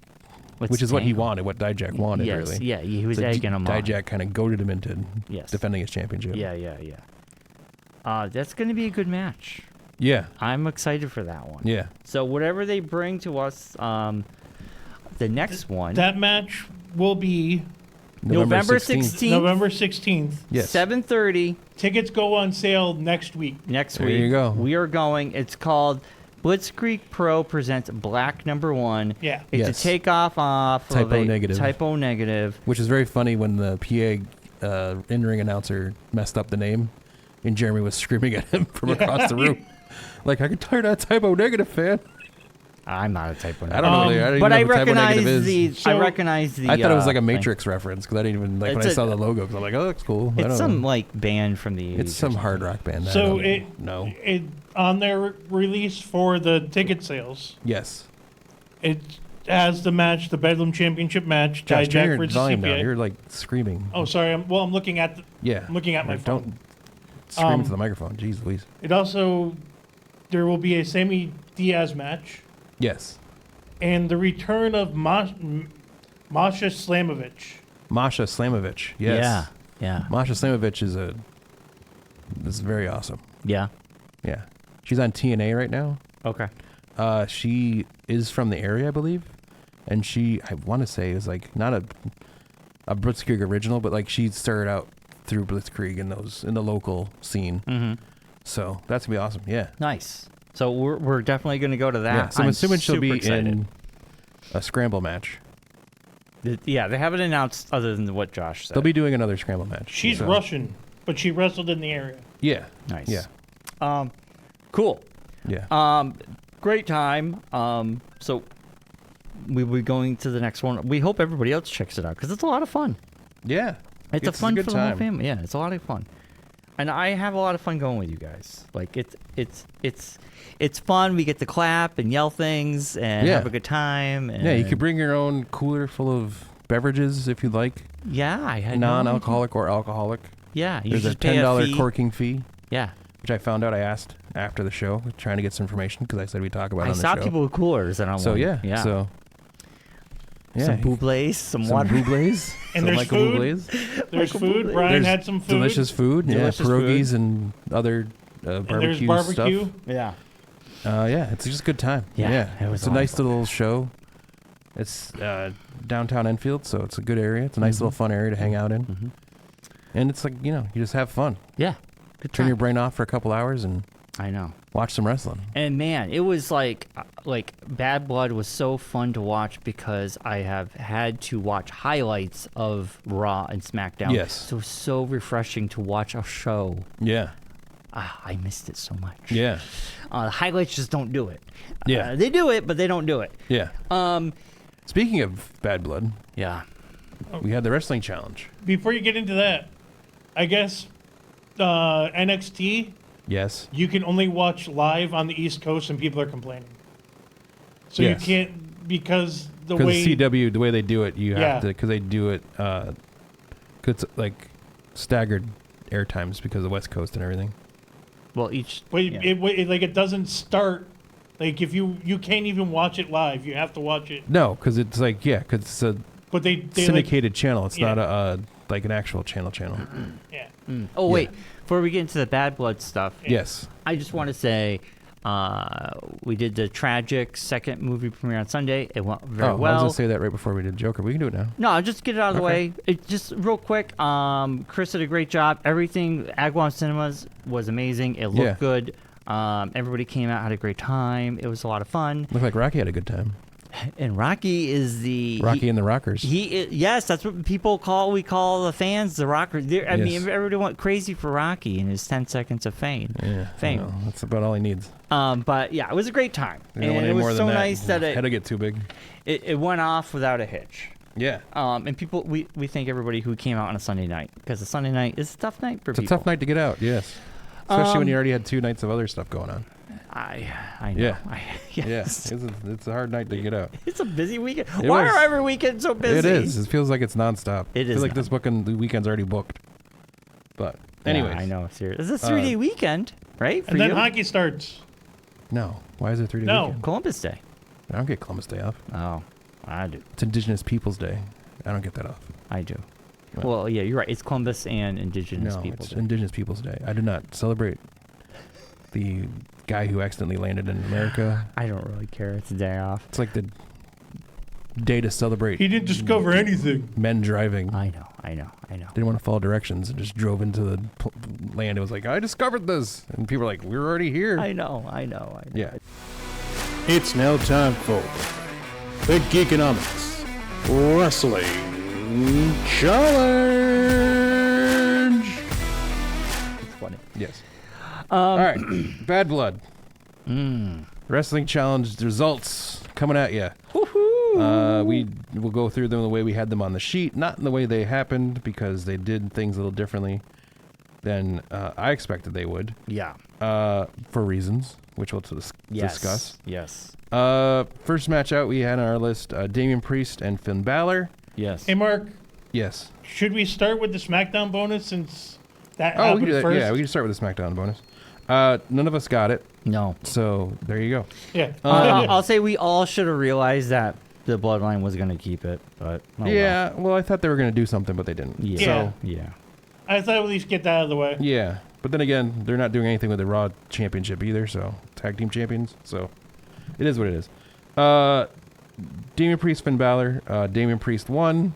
A: Which is what he
B: Tangle?
A: wanted, what Dijak wanted,
B: Yes,
A: really.
B: yeah, he was
A: So
B: egging him on.
A: Dijak kind of goaded him into
B: Yes.
A: defending his championship.
B: Yeah. That's going to be a good match.
A: Yeah.
B: I'm excited for that one.
A: Yeah.
B: So whatever they bring to us, the next one,
C: That match will be
B: November 16th.
C: November 16th.
A: Yes.
B: 7:30
C: Tickets go on sale next week.
B: next
A: There
B: week.
A: you go.
B: We are going. It's called Blitzkrieg Pro presents Black #1.
C: Yeah.
B: It's
A: Yes.
B: a takeoff off
A: Typo
B: of a
A: negative.
B: Typo negative.
A: Which is very funny when the PA in-ring announcer messed up the name, and Jeremy was screaming at him from across the room. Like, I can tell you're not a typo negative fan.
B: I'm not a typo
A: I
B: negative.
A: don't know. I don't even
B: But
A: know
B: I
A: what typo
B: recognize
A: negative is.
B: I
C: So-
B: recognize the.
A: I thought it was like a
B: thing.
A: Matrix reference because I didn't even like
B: It's
A: when I
B: a-
A: saw the logo. Because I'm like, oh, that's cool. I
B: It's
A: don't
B: some
A: know.
B: like band from the 80s.
A: It's some hard rock band. I
C: So
A: don't know.
C: it on their release for the ticket sales,
A: Yes.
C: it has the match, the Bedlam Championship match,
A: Josh, turn
C: Dijak
A: your
C: versus
A: volume down.
C: CPA.
A: You're like screaming.
C: Oh, sorry. I'm looking at
A: Yeah.
C: I'm looking at my
A: Like,
C: phone.
A: Don't scream into the microphone. Jeez Louise.
C: It also there will be a Sammy Diaz match
A: Yes.
C: and the return of Masha Slamovich.
A: Masha Slamovich. Yes.
B: Yeah.
A: Masha Slamovich is very awesome.
B: Yeah.
A: Yeah. She's on TNA right now.
B: Okay.
A: She is from the area, I believe. And I want to say, is like not a Blitzkrieg original, but like she started out through Blitzkrieg in the local scene.
B: Mm-hmm.
A: So that's gonna be awesome. Yeah.
B: Nice. So we're definitely going to go to that.
A: Yeah. So I'm assuming she'll
B: super
A: be
B: excited.
A: in a scramble match.
B: Yeah, they haven't announced other than what Josh said.
A: They'll be doing another scramble match.
C: She's
A: So-
C: Russian, but she wrestled in the area.
A: Yeah.
B: nice.
A: Yeah.
B: Cool.
A: Yeah.
B: Great time. So we'll be going to the next one. We hope everybody else checks it out because it's a lot of fun.
A: Yeah.
B: It's a fun
A: good
B: for the whole
A: time.
B: family. Yeah, it's a lot of fun. And I have a lot of fun going with you guys. Like it's fun. We get to clap and yell things and
A: Yeah.
B: have a good time. And
A: Yeah. You could bring your own cooler full of beverages if you'd like,
B: Yeah, I had no
A: non-alcoholic or alcoholic.
B: idea. Yeah, you
A: There's a
B: just pay
A: $10
B: fee.
A: corking fee,
B: Yeah,
A: which I found out. I asked after the show, trying to get some information because I said we'd talk about it
B: I
A: on the
B: saw
A: show.
B: people with coolers and I'm
A: So
B: like,
A: yeah. So yeah.
B: some bublés, some
A: some
B: water.
A: bublés.
C: And
A: some
C: there's
A: Michael
C: food.
A: Bublés.
C: There's
B: Michael
C: food.
B: Bublé.
C: Brian
A: There's
C: had some food.
A: Delicious food.
B: Delicious
A: yeah. Pierogies and other
C: And
A: barbecue,
C: there's barbecue.
A: stuff.
B: Yeah.
A: Yeah, it's just a good time.
B: Yeah, it was
A: it's
B: a
A: a
B: lot of
A: nice
B: fun.
A: little show. It's downtown Enfield, so it's a good area. It's a nice
B: Mm-hmm.
A: little fun area to hang out in. And it's like, you just have fun.
B: Yeah. Good
A: Turn
B: time.
A: your brain off for a couple hours and
B: I know.
A: watch some wrestling.
B: And man, it was like Bad Blood was so fun to watch because I have had to watch highlights of Raw and SmackDown.
A: Yes.
B: So it was so refreshing to watch a show.
A: Yeah.
B: I missed it so much.
A: Yeah.
B: The highlights just don't do it.
A: Yeah.
B: They do it, but they don't do it.
A: Yeah. Speaking of Bad Blood,
B: Yeah.
A: we had the wrestling challenge.
C: Before you get into that, I guess NXT.
A: Yes.
C: You can only watch live on the East Coast, and people are complaining. So
A: Yes.
C: you can't because
A: CW, the way they do it, you have to, because they do it, cause it's like staggered air times because of the West Coast and everything.
B: Well,
C: it doesn't start. Like if you can't even watch it live, you have to watch it.
A: No, because it's like because it's a
C: they
A: syndicated channel. It's not a like an actual channel.
C: Yeah.
B: Oh wait, before we get into the Bad Blood stuff,
A: Yes.
B: I just want to say we did the tragic second movie premiere on Sunday. It went very well.
A: I was gonna say that right before we did Joker. We can do it now.
B: No, I'll just get it out of the way. Just real quick. Chris did a great job. Everything Agawam Cinemas was amazing. It looked good. Everybody came out, had a great time. It was a lot of fun.
A: Looked like Rocky had a good time.
B: And Rocky is
A: Rocky and the Rockers.
B: Yes, that's what we call the fans the Rockers. I mean, everybody went crazy for Rocky and his 10 seconds of fame.
A: Yeah, fame. That's about all he needs.
B: But yeah, it was a great time, and it was so nice that it
A: had to get too big.
B: It went off without a hitch.
A: Yeah.
B: And people, we thank everybody who came out on a Sunday night, because a Sunday night is a tough night for people.
A: It's a tough night to get out. Yes. Especially when you already had 2 nights of other stuff going on.
B: I know.
A: Yeah.
B: Yes.
A: Yeah. It's a hard night to get out.
B: It's a busy weekend. Why are every weekend so busy?
A: It is. It feels like it's nonstop.
B: It is.
A: I feel like the weekend's already booked. But anyways.
B: Yeah, I know. Seriously. It's a 3-day weekend, right?
C: And then hockey starts.
A: No. Why is it 3-day weekend?
B: Columbus Day.
A: I don't get Columbus Day off.
B: Oh, I do.
A: It's Indigenous Peoples Day. I don't get that off.
B: I do. Well, yeah, you're right. It's Columbus and Indigenous Peoples Day.
A: Indigenous Peoples Day. I do not celebrate the guy who accidentally landed in America.
B: I don't really care. It's a day off.
A: It's like the day to celebrate.
C: He didn't discover anything.
A: Men driving.
B: I know.
A: Didn't want to follow directions and just drove into the land. It was like, I discovered this. And people were like, we're already here.
B: I know.
A: Yeah.
D: It's now time for the Geekonomics Wrestling Challenge.
B: It's funny.
A: Yes. All right. Bad Blood. Wrestling Challenge results coming at you. We will go through them the way we had them on the sheet, not in the way they happened, because they did things a little differently than I expected they would.
B: Yeah.
A: For reasons, which we'll discuss.
B: Yes.
A: First match out we had on our list, Damian Priest and Finn Balor.
B: Yes.
C: Hey, Mark.
A: Yes.
C: Should we start with the SmackDown bonus since that happened first?
A: Yeah, we can start with the SmackDown bonus. None of us got it.
B: No.
A: So there you go.
C: Yeah.
B: I'll say we all should have realized that the Bloodline was going to keep it, but
A: well, I thought they were going to do something, but they didn't.
B: Yeah.
A: So,
B: yeah.
C: I thought at least get that out of the way.
A: Yeah. But then again, they're not doing anything with the Raw Championship either, so tag team champions. So it is what it is. Damian Priest, Finn Balor. Damian Priest won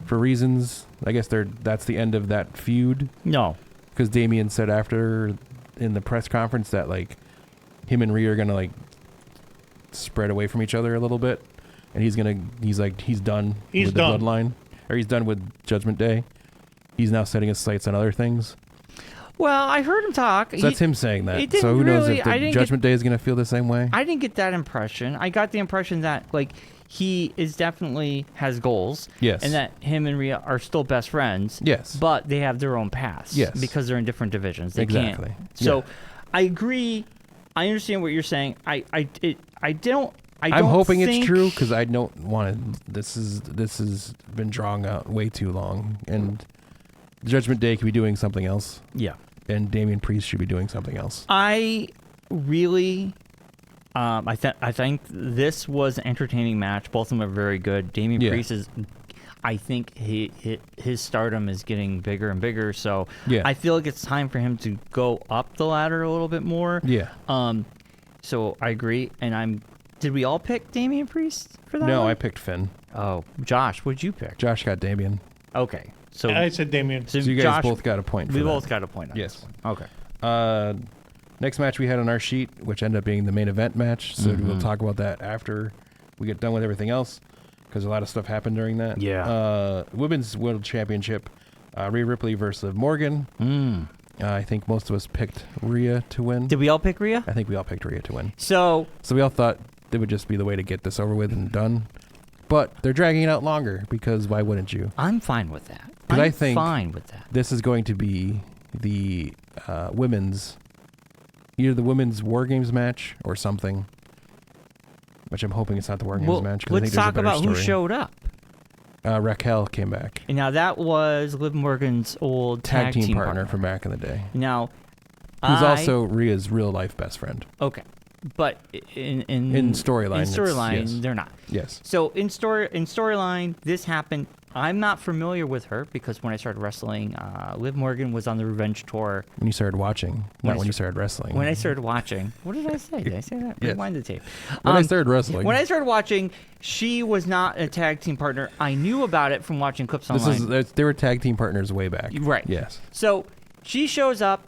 A: for reasons. I guess that's the end of that feud.
B: No.
A: Because Damian said after in the press conference that like him and Rhea are gonna like spread away from each other a little bit, and he's done with the Bloodline, or he's done with Judgment Day. He's now setting his sights on other things.
B: Well, I heard him talk.
A: So that's him saying that. So who knows if the Judgment Day is going to feel the same way?
B: I didn't get that impression. I got the impression that like he is definitely has goals.
A: Yes.
B: And that him and Rhea are still best friends.
A: Yes.
B: But they have their own paths.
A: Yes.
B: Because they're in different divisions. They
A: exactly.
B: can't. So I agree. I understand what you're saying. I'm
A: hoping it's true because I don't want to. This has been drawn out way too long, and Judgment Day could be doing something else.
B: Yeah.
A: And Damian Priest should be doing something else.
B: I really, I think this was an entertaining match. Both of them are very good. Damian Priest is, I think his stardom is getting bigger and bigger. So I feel like it's time for him to go up the ladder a little bit more.
A: Yeah.
B: So I agree. And did we all pick Damian Priest for that?
A: No,
B: one?
A: I picked Finn.
B: Oh, Josh, what'd you pick?
A: Josh got Damian.
B: Okay. So
C: I said Damian.
A: So you guys
B: Josh,
A: both got a point.
B: We both got a point on
A: this
B: one. Okay.
A: Next match we had on our sheet, which ended up being the main event match. So we'll talk about that after we get done with everything else, because a lot of stuff happened during that.
B: Yeah.
A: Women's World Championship, Rhea Ripley versus Liv Morgan. I think most of us picked Rhea to win.
B: Did we all pick Rhea?
A: I think we all picked Rhea to win.
B: So
A: we all thought it would just be the way to get this over with and done. But they're dragging it out longer because why wouldn't you?
B: I'm fine with that.
A: I think
B: fine with that.
A: This is going to be the women's, either the women's War Games match or something. Which I'm hoping it's not the War Games match.
B: Let's talk about who showed up.
A: Raquel came back.
B: And now that was Liv Morgan's old tag team partner
A: from back in the day.
B: Now,
A: who's also Rhea's real life best friend.
B: Okay, but in
A: storyline,
B: yes. They're not.
A: Yes.
B: So in storyline, this happened. I'm not familiar with her because when I started wrestling, Liv Morgan was on the Revenge Tour.
A: When you started watching, not when you started wrestling.
B: When I started watching. What did I say? Did I say that?
A: Yes.
B: Rewind the tape.
A: When I started wrestling.
B: When I started watching, she was not a tag team partner. I knew about it from watching clips online.
A: They were tag team partners way back.
B: Right.
A: Yes.
B: So she shows up.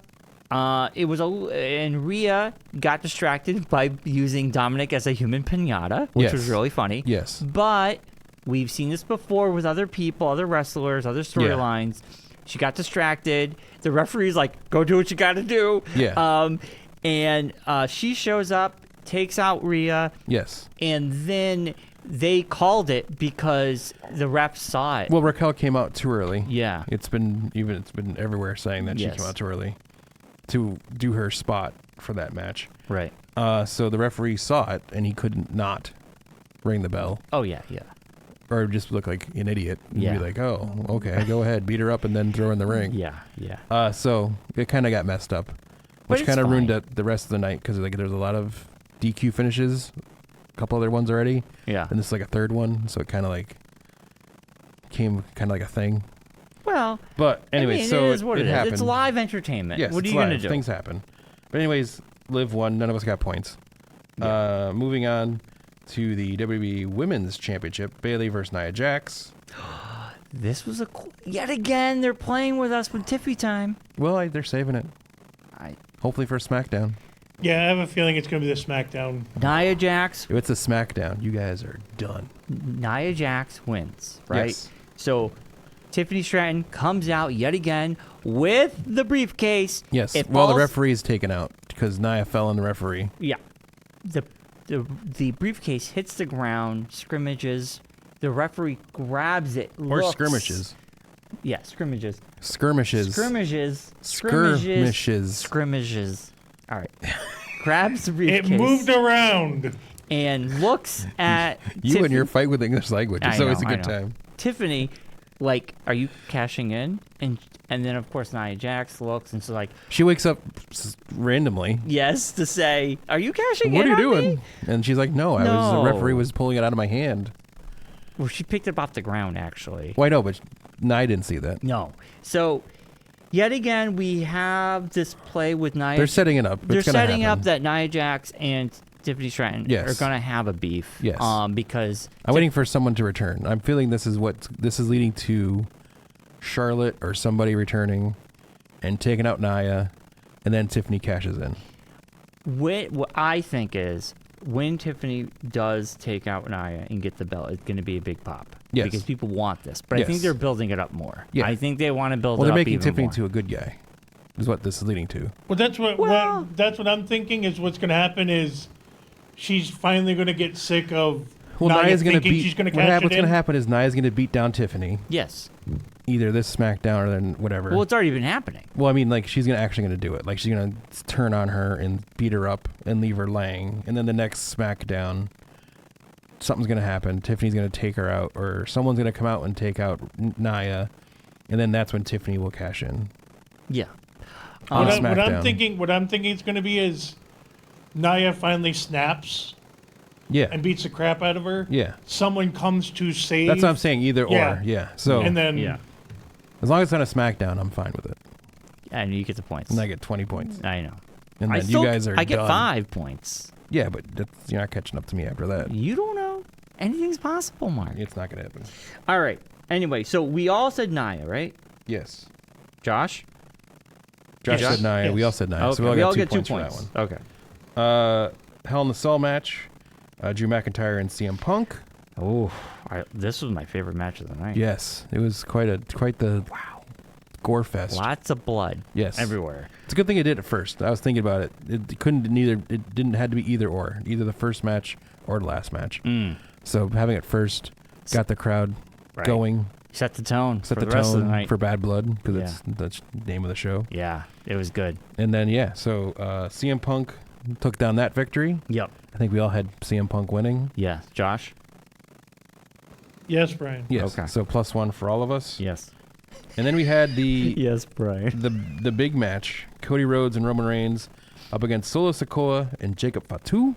B: And Rhea got distracted by using Dominic as a human pinata, which was really funny.
A: Yes.
B: But we've seen this before with other people, other wrestlers, other storylines. Yeah. She got distracted. The referee's like, go do what you got to do.
A: Yeah.
B: And she shows up, takes out Rhea.
A: Yes.
B: And then they called it because the refs saw it.
A: Well, Raquel came out too early.
B: Yeah.
A: It's been everywhere saying that she came out too early to do her spot for that match.
B: Right.
A: So the referee saw it, and he couldn't not ring the bell.
B: Oh, yeah.
A: Or just look like an idiot. And
B: be
A: like, oh, okay, go ahead. Be her up and then throw her in the ring.
B: Yeah.
A: So it kind of got messed up, which kind of ruined the rest of the night because there's a lot of DQ finishes, a couple other ones already.
B: Yeah.
A: And this is like a third one, so it kind of like came kind of like a thing.
B: Well,
A: but anyway, so
B: it is what it
A: happened.
B: It's live entertainment.
A: Yes,
B: what are you going to do?
A: Things happen. But anyways, Liv won. None of us got points.
B: Yeah.
A: Moving on to the WWE Women's Championship, Bayley versus Nia Jax.
B: This was yet again. They're playing with us with Tiffy time.
A: Well, they're saving it. Hopefully for SmackDown.
C: Yeah, I have a feeling it's going to be the SmackDown.
B: Nia Jax.
A: If it's a SmackDown, you guys are done.
B: Nia Jax wins, right?
A: Yes.
B: So Tiffany Stratton comes out yet again with the briefcase.
A: Yes. The referee is taken out because Nia fell on the referee.
B: Yeah. The briefcase hits the ground, scrimmages. The referee grabs it.
A: Or skirmishes.
B: Yeah, scrimmages.
A: Skirmishes.
B: All right. Grabs the briefcase.
C: It moved around.
B: And looks at
A: you and your fight with English language. It's always a good time.
B: Tiffany, like, are you cashing in? And then, of course, Nia Jax looks and so like...
A: She wakes up randomly.
B: Yes, to say, are you cashing in
A: What are you doing?
B: Me?
A: And she's like, no, the referee was pulling it out of my hand.
B: Well, she picked it up off the ground, actually.
A: Well, I know, but Nia didn't see that.
B: No. So, yet again, we have this play with Nia...
A: They're setting it up.
B: They're setting up that Nia Jax and Tiffany Stratton are going to have a beef.
A: Yes.
B: Because...
A: I'm waiting for someone to return. I'm feeling this is leading to Charlotte or somebody returning and taking out Nia, and then Tiffany cashes in.
B: What I think is, when Tiffany does take out Nia and get the belt, it's going to be a big pop.
A: Yes.
B: Because people want this. But I think they're building it up more.
A: Yeah.
B: I think they want to build it up
A: they're making Tiffany
B: more.
A: to a good guy, is what this is leading to.
C: Well, that's what I'm thinking is what's going to happen is she's finally going to get sick of
A: Nia's going to beat.
C: She's going to
A: what's going to happen is Nia's going to beat down Tiffany.
B: Yes.
A: Either this SmackDown or then whatever.
B: Well, it's already been happening.
A: Well, I mean, like, she's actually going to do it. Like, she's going to turn on her and beat her up and leave her laying. And then the next SmackDown, something's going to happen. Tiffany's going to take her out, or someone's going to come out and take out Nia. And then that's when Tiffany will cash in.
B: Yeah.
C: What I'm thinking it's going to be is Nia finally snaps.
A: Yeah.
C: And beats the crap out of her.
A: Yeah.
C: Someone comes to save.
A: That's what I'm saying. Either or. Yeah. So.
C: And then.
B: Yeah.
A: As long as it's on a SmackDown, I'm fine with it.
B: And you get the points.
A: And I get 20 points.
B: I know.
A: And then you guys are
B: I get
A: done.
B: 5 points.
A: Yeah, but you're not catching up to me after that.
B: You don't know. Anything's possible, Mark.
A: It's not going to happen.
B: All right. Anyway, so we all said Nia, right?
A: Yes.
B: Josh
A: said Nia.
C: Yes.
A: We all said Nia.
B: Okay.
A: So
B: we all
A: got
B: get 2
A: points for that one.
B: Okay.
A: Hell in the Cell match. Drew McIntyre and CM Punk.
B: Oh, this was my favorite match of the night.
A: Yes, it was quite the gore fest.
B: Lots of blood.
A: Yes,
B: everywhere.
A: It's a good thing it did at first. I was thinking about it. It didn't have to be either or, either the first match or the last match. So having it first got the crowd going.
B: Set the tone
A: Set
B: for
A: the
B: rest of the
A: tone
B: night.
A: for Bad Blood, because it's the name of the show.
B: Yeah, it was good.
A: And then, so CM Punk took down that victory.
B: Yep.
A: I think we all had CM Punk winning.
B: Yeah. Josh?
C: Yes, Brian.
A: Yes.
B: Okay.
A: So +1 for all of us.
B: Yes.
A: And then we had the
B: Yes, Brian.
A: the big match: Cody Rhodes and Roman Reigns up against Solo Sikoa and Jacob Fatu.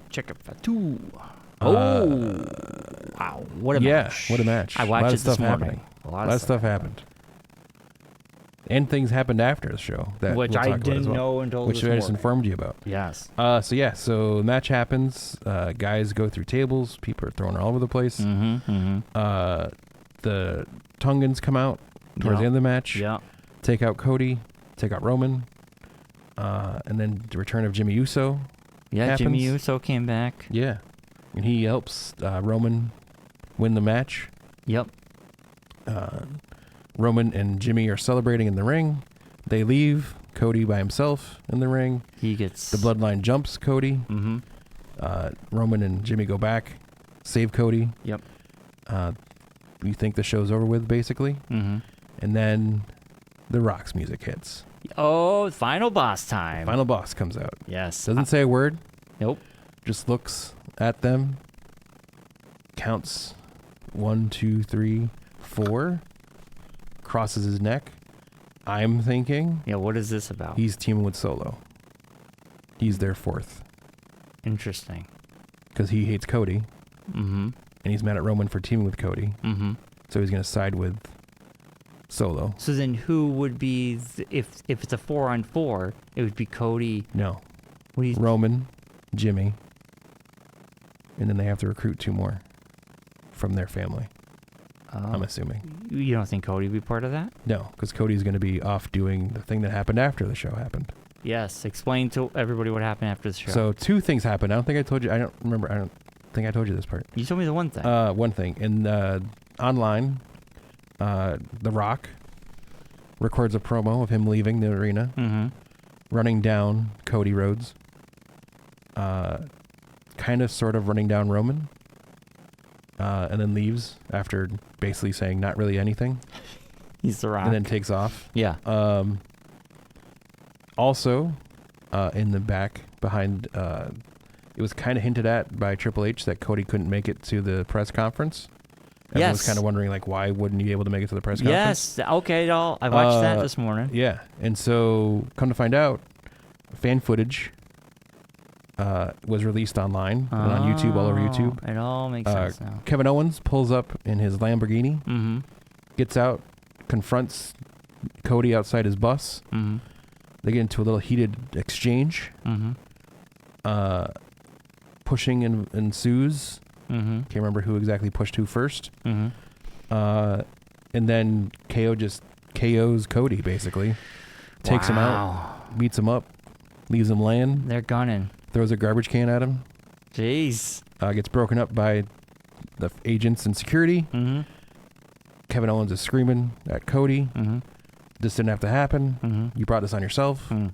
B: Wow. What a match.
A: What a match.
B: I
A: a lot
B: watched
A: of
B: it this
A: stuff
B: morning.
A: happening.
B: A
A: lot of stuff happened. And things happened after the show that
B: Which
A: we'll
B: I
A: talk about
B: didn't
A: as well,
B: know until
A: which
B: this
A: I just
B: morning.
A: informed you about.
B: Yes.
A: So the match happens. Guys go through tables. People are thrown all over the place.
B: Mm-hmm.
A: The Tongans come out towards the end of the match.
B: Yeah.
A: Take out Cody. Take out Roman. And then the return of Jimmy Uso.
B: Yeah,
A: happens.
B: Jimmy Uso came back.
A: Yeah. And he helps Roman win the match.
B: Yep.
A: Roman and Jimmy are celebrating in the ring. They leave. Cody by himself in the ring.
B: He gets...
A: The Bloodline jumps Cody.
B: Mm-hmm.
A: Roman and Jimmy go back. Save Cody.
B: Yep.
A: You think the show's over with, basically.
B: Mm-hmm.
A: And then the Rock's music hits.
B: Oh, final boss time.
A: Final boss comes out.
B: Yes.
A: Doesn't say a word.
B: Nope.
A: Just looks at them. Counts 1, 2, 3, 4. Crosses his neck. I'm thinking
B: Yeah, what is this about?
A: he's teaming with Solo. He's their fourth.
B: Interesting.
A: Because he hates Cody.
B: Mm-hmm.
A: And he's mad at Roman for teaming with Cody.
B: Mm-hmm.
A: So he's going to side with Solo.
B: So then who would be... if it's a 4-on-4, it would be Cody...
A: No.
B: What do you...
A: Roman, Jimmy. And then they have to recruit 2 more from their family. I'm assuming.
B: You don't think Cody would be part of that?
A: No, because Cody's going to be off doing the thing that happened after the show happened.
B: Yes. Explain to everybody what happened after the show.
A: So 2 things happened. I don't think I told you. I don't remember. I don't think I told you this part.
B: You told me the one thing.
A: One thing. In online, The Rock records a promo of him leaving the arena, running down Cody Rhodes, kind of sort of running down Roman, and then leaves after basically saying not really anything,
B: He's The Rock.
A: and then takes off.
B: Yeah.
A: Also, in the back behind, it was kind of hinted at by Triple H that Cody couldn't make it to the press conference. Everyone was
B: Yes.
A: kind of wondering, like, why wouldn't he be able to make it to the press conference?
B: Yes. Okay, I watched that this morning.
A: Yeah, and so come to find out, fan footage was released online and on YouTube, all over YouTube.
B: It all makes sense now.
A: Kevin Owens pulls up in his Lamborghini,
B: Mm-hmm.
A: gets out, confronts Cody outside his bus.
B: Mm-hmm.
A: They get into a little heated exchange.
B: Mm-hmm.
A: Pushing ensues.
B: Mm-hmm.
A: Can't remember who exactly pushed who first.
B: Mm-hmm.
A: And then KO just KOs Cody, basically. Takes him out, beats him up, leaves him laying,
B: They're gunning.
A: throws a garbage can at him,
B: Jeez.
A: gets broken up by the agents and security.
B: Mm-hmm.
A: Kevin Owens is screaming at Cody.
B: Mm-hmm.
A: This didn't have to happen.
B: Mm-hmm.
A: You brought this on yourself.
B: Mm.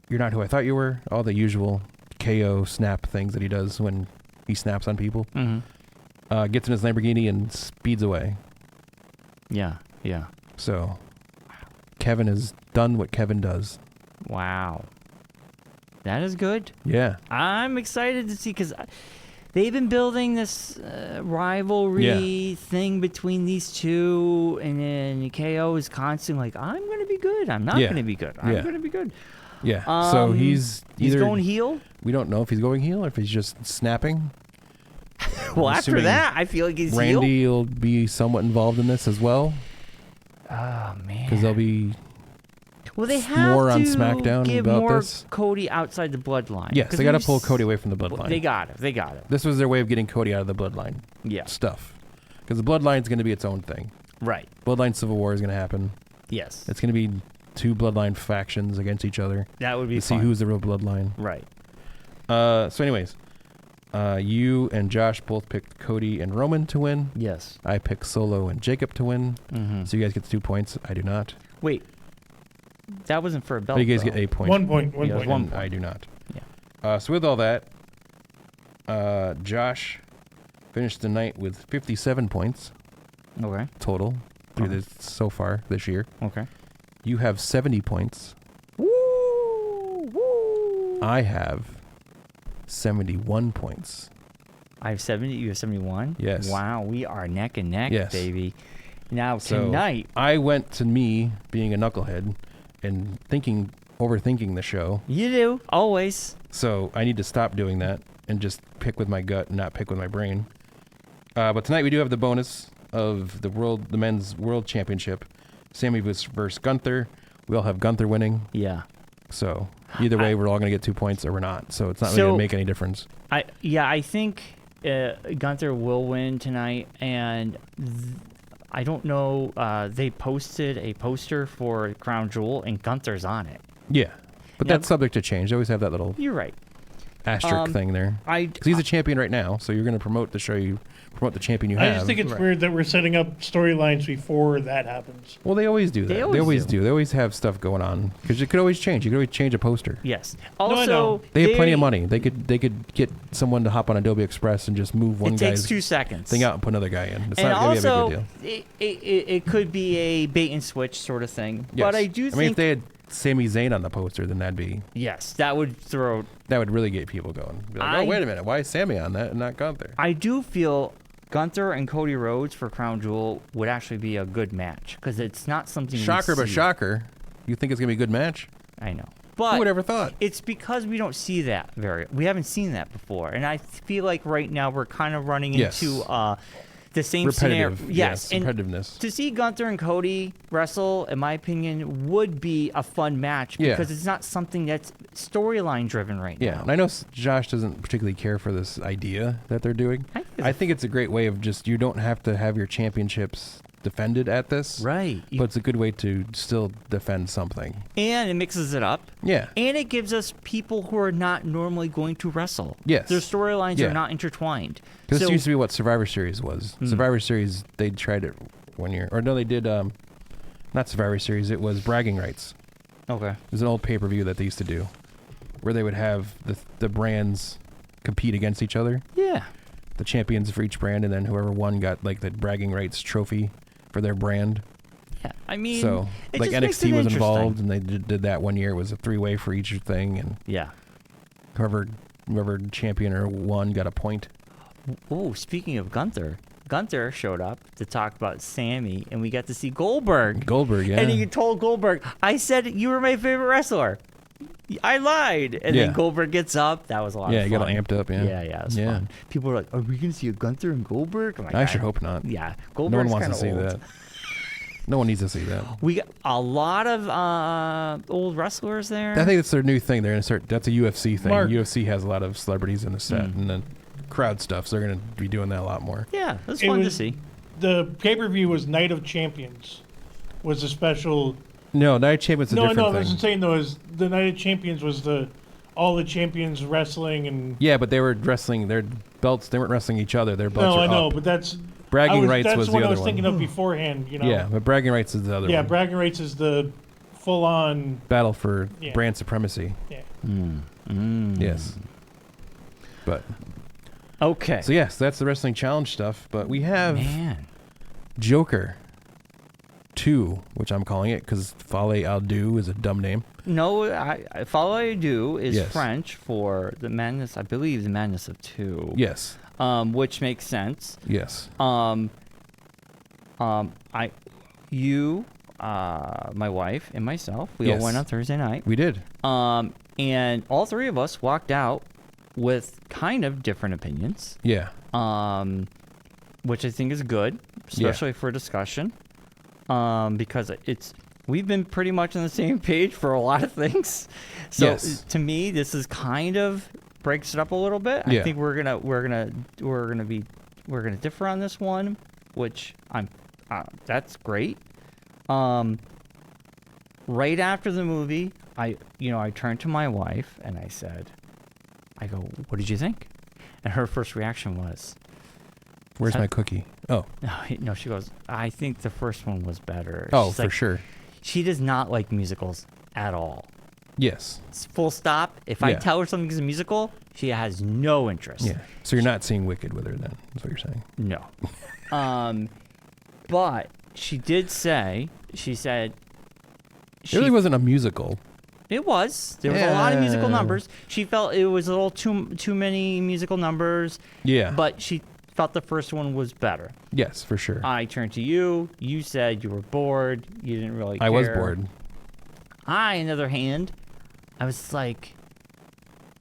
A: You're not who I thought you were. All the usual KO snap things that he does when he snaps on people.
B: Mm-hmm.
A: Gets in his Lamborghini and speeds away.
B: Yeah. Yeah.
A: So Kevin has done what Kevin does.
B: Wow. That is good.
A: Yeah.
B: I'm excited to see because they've been building this rivalry thing between these two, and then KO is constantly like, "I'm going to be good. I'm not going to be good. I'm going to be good."
A: Yeah. So he's
B: going heel.
A: We don't know if he's going heel or if he's just snapping.
B: Well,
A: I'm
B: after
A: assuming
B: that, I feel like he's
A: Randy
B: heel.
A: will be somewhat involved in this as well.
B: Oh man.
A: Because they'll be
B: they have
A: more
B: to
A: on SmackDown
B: give
A: about
B: more
A: this.
B: Cody outside the bloodline.
A: Yes,
B: 'Cause
A: they got to
B: we've
A: pull Cody away from the bloodline.
B: They got it. They got it.
A: This was their way of getting Cody out of the bloodline stuff. Because the bloodline's going to be its own thing.
B: Right.
A: Bloodline Civil War is going to happen.
B: Yes.
A: It's going to be 2 bloodline factions against each other.
B: That would be
A: to see
B: fun.
A: who's the real bloodline.
B: Right.
A: So anyways, you and Josh both picked Cody and Roman to win.
B: Yes.
A: I picked Solo and Jacob to win.
B: Mm-hmm.
A: So you guys get the 2 points. I do not.
B: Wait. That wasn't for a belt.
A: But you guys
B: though.
A: get 8 points.
C: 1 point. 1
A: Yeah,
C: point.
A: and I do not.
B: Yeah.
A: So with all that, Josh finished the night with 57 points
B: Okay.
A: total through this so far this year.
B: Okay.
A: You have 70 points.
B: Woo! Woo!
A: I have 71 points.
B: I have 70. You have 71.
A: Yes.
B: Wow, we are neck and neck,
A: Yes.
B: baby. Now
A: So
B: tonight,
A: I went to me being a knucklehead and overthinking the show.
B: you do always.
A: So I need to stop doing that and just pick with my gut and not pick with my brain. But tonight we do have the bonus of the men's world championship. Sammy versus Gunther. We all have Gunther winning.
B: Yeah.
A: So either way, we're all going to get 2 points or we're not. So it's not really going to make any difference.
B: I think Gunther will win tonight, and I don't know. They posted a poster for Crown Jewel, and Gunther's on it.
A: Yeah. But
B: Yeah.
A: that's subject to change. They always have that little
B: You're right.
A: asterisk thing there. 'Cause he's a champion right now, so you're going to promote the show. You promote the champion you have.
C: I just think it's weird that we're setting up storylines before that happens.
A: Well, they always do that. They always do. They always have stuff going on because you could always change. You could always change a poster.
B: Yes.
C: I
B: Also,
C: know.
A: They have plenty of money. They could get someone to hop on Adobe Express and just move one
B: It takes
A: guy's
B: 2 seconds.
A: thing out and put another guy in. It's
B: And
A: not going to be a
B: also,
A: big deal.
B: it could be a bait and switch sort of thing.
A: Yes.
B: But I do
A: I mean,
B: think
A: if they had Sami Zayn on the poster, then that would really get people going. Be like, oh, wait a minute, why is Sammy on that and not Gunther?
B: I do feel Gunther and Cody Rhodes for Crown Jewel would actually be a good match because it's not something.
A: Shocker, but
B: see.
A: shocker. You think it's going to be a good match?
B: I know, but
A: Who would ever thought?
B: it's because we don't see that we haven't seen that before, and I feel like right now we're kind of running
A: Yes.
B: into the same scenario.
A: Repetitive.
B: Yes, and
A: repetitiveness.
B: to see Gunther and Cody wrestle, in my opinion, would be a fun match
A: Yeah.
B: because it's not something that's storyline driven right
A: Yeah,
B: now.
A: and I know Josh doesn't particularly care for this idea that they're doing. I think it's a great way of just, you don't have to have your championships defended at this.
B: Right.
A: But it's a good way to still defend something.
B: And it mixes it up.
A: Yeah.
B: And it gives us people who are not normally going to wrestle.
A: Yes.
B: Their storylines
A: Yeah.
B: are not intertwined.
A: Because
B: So-
A: this used to be what Survivor Series was. Survivor Series, they tried it one year. Or no, they did, not Survivor Series, it was Bragging Rights.
B: Okay.
A: It was an old pay-per-view that they used to do where they would have the brands compete against each other.
B: Yeah.
A: The champions for each brand, and then whoever won got like the Bragging Rights trophy for their brand.
B: Yeah. I mean,
A: So
B: it
A: like
B: just makes
A: NXT
B: it
A: was
B: interesting.
A: involved, and they did that one year. It was a 3-way for each thing, and
B: Yeah.
A: whoever champion or won got a point.
B: Oh, speaking of Gunther showed up to talk about Sammy, and we got to see Goldberg.
A: Goldberg, yeah.
B: And he told Goldberg, I said you were my favorite wrestler. I lied. And
A: Yeah.
B: then Goldberg gets up. That was a lot
A: Yeah,
B: of
A: he
B: fun.
A: got all amped up, yeah.
B: Yeah, it was fun. People were like, are we going to see a Gunther and Goldberg? I'm like,
A: I sure hope not.
B: Yeah.
A: No
B: Goldberg's
A: one wants to
B: kinda
A: see
B: old.
A: that. No one needs to see that.
B: We got a lot of old wrestlers there.
A: I think it's their new thing. They're gonna start. That's a UFC thing.
C: Mark.
A: UFC has a lot of celebrities in the set and then crowd stuff. So they're gonna be doing that a lot more.
B: Yeah, that's
C: It
B: fun to
C: was-
B: see.
C: The pay-per-view was Night of Champions. Was a special.
A: No, Night Champions is a
C: No,
A: different
C: I wasn't
A: thing.
C: saying though. Is the Night of Champions was all the champions wrestling and.
A: Yeah, but they were wrestling their belts. They weren't wrestling each other. Their belts
C: No,
A: are
C: I know,
A: up.
C: but that's.
A: Bragging Rights
C: that's
A: was
C: what
A: the
C: I
A: other
C: was thinking
A: one.
C: of beforehand. You know.
A: Yeah, but Bragging Rights is the other
C: Yeah,
A: one.
C: Bragging Rights is the full-on.
A: Battle for
C: Yeah.
A: brand supremacy.
C: Yeah.
A: Yes. But
B: Okay.
A: so yes, that's the wrestling challenge stuff. But we have
B: Man.
A: Joker 2, which I'm calling it because Folie à Deux is a dumb name.
B: No, Folie à Deux is
A: Yes.
B: French for the madness, I believe, the madness of two.
A: Yes.
B: Which makes sense.
A: Yes.
B: My wife and myself, we all
A: Yes.
B: went on Thursday night.
A: We did.
B: And all three of us walked out with kind of different opinions.
A: Yeah.
B: Which I think is good, especially for discussion. Because we've been pretty much on the same page for a lot of things. So
A: Yes.
B: to me, this is kind of breaks it up a little bit.
A: Yeah.
B: I think we're gonna differ on this one, which that's great. Right after the movie, I turned to my wife and I said, what did you think? And her first reaction was,
A: Where's my cookie? Oh.
B: no, she goes, I think the first one was better.
A: Oh,
B: She's
A: for
B: like,
A: sure.
B: She does not like musicals at all.
A: Yes.
B: It's full stop. If I
A: Yeah.
B: tell her something's a musical, She has no interest.
A: Yeah. So you're not seeing Wicked with her then, is what you're saying.
B: No. But she did say, she said...
A: It really wasn't a musical.
B: It was. There was a lot of musical numbers. She felt it was a little too many musical numbers.
A: Yeah.
B: But she felt the first one was better.
A: Yes, for sure.
B: I turned to you. You said you were bored. You didn't really care.
A: I was bored.
B: I, on the other hand, I was like...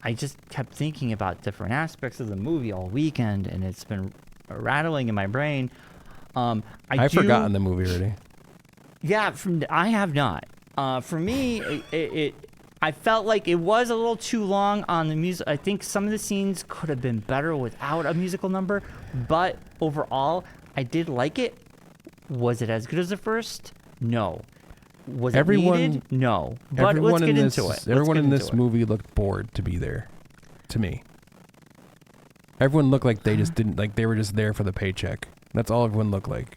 B: I just kept thinking about different aspects of the movie all weekend, and it's been rattling in my brain. I've
A: forgotten the movie already.
B: Yeah, I have not. For me, I felt like it was a little too long on the music. I think some of the scenes could have been better without a musical number, but overall, I did like it. Was it as good as the first? No. Was it needed? No. But let's get into it.
A: Everyone in this movie looked bored to be there, to me. Everyone looked like they just didn't, like they were just there for the paycheck. That's all everyone looked like.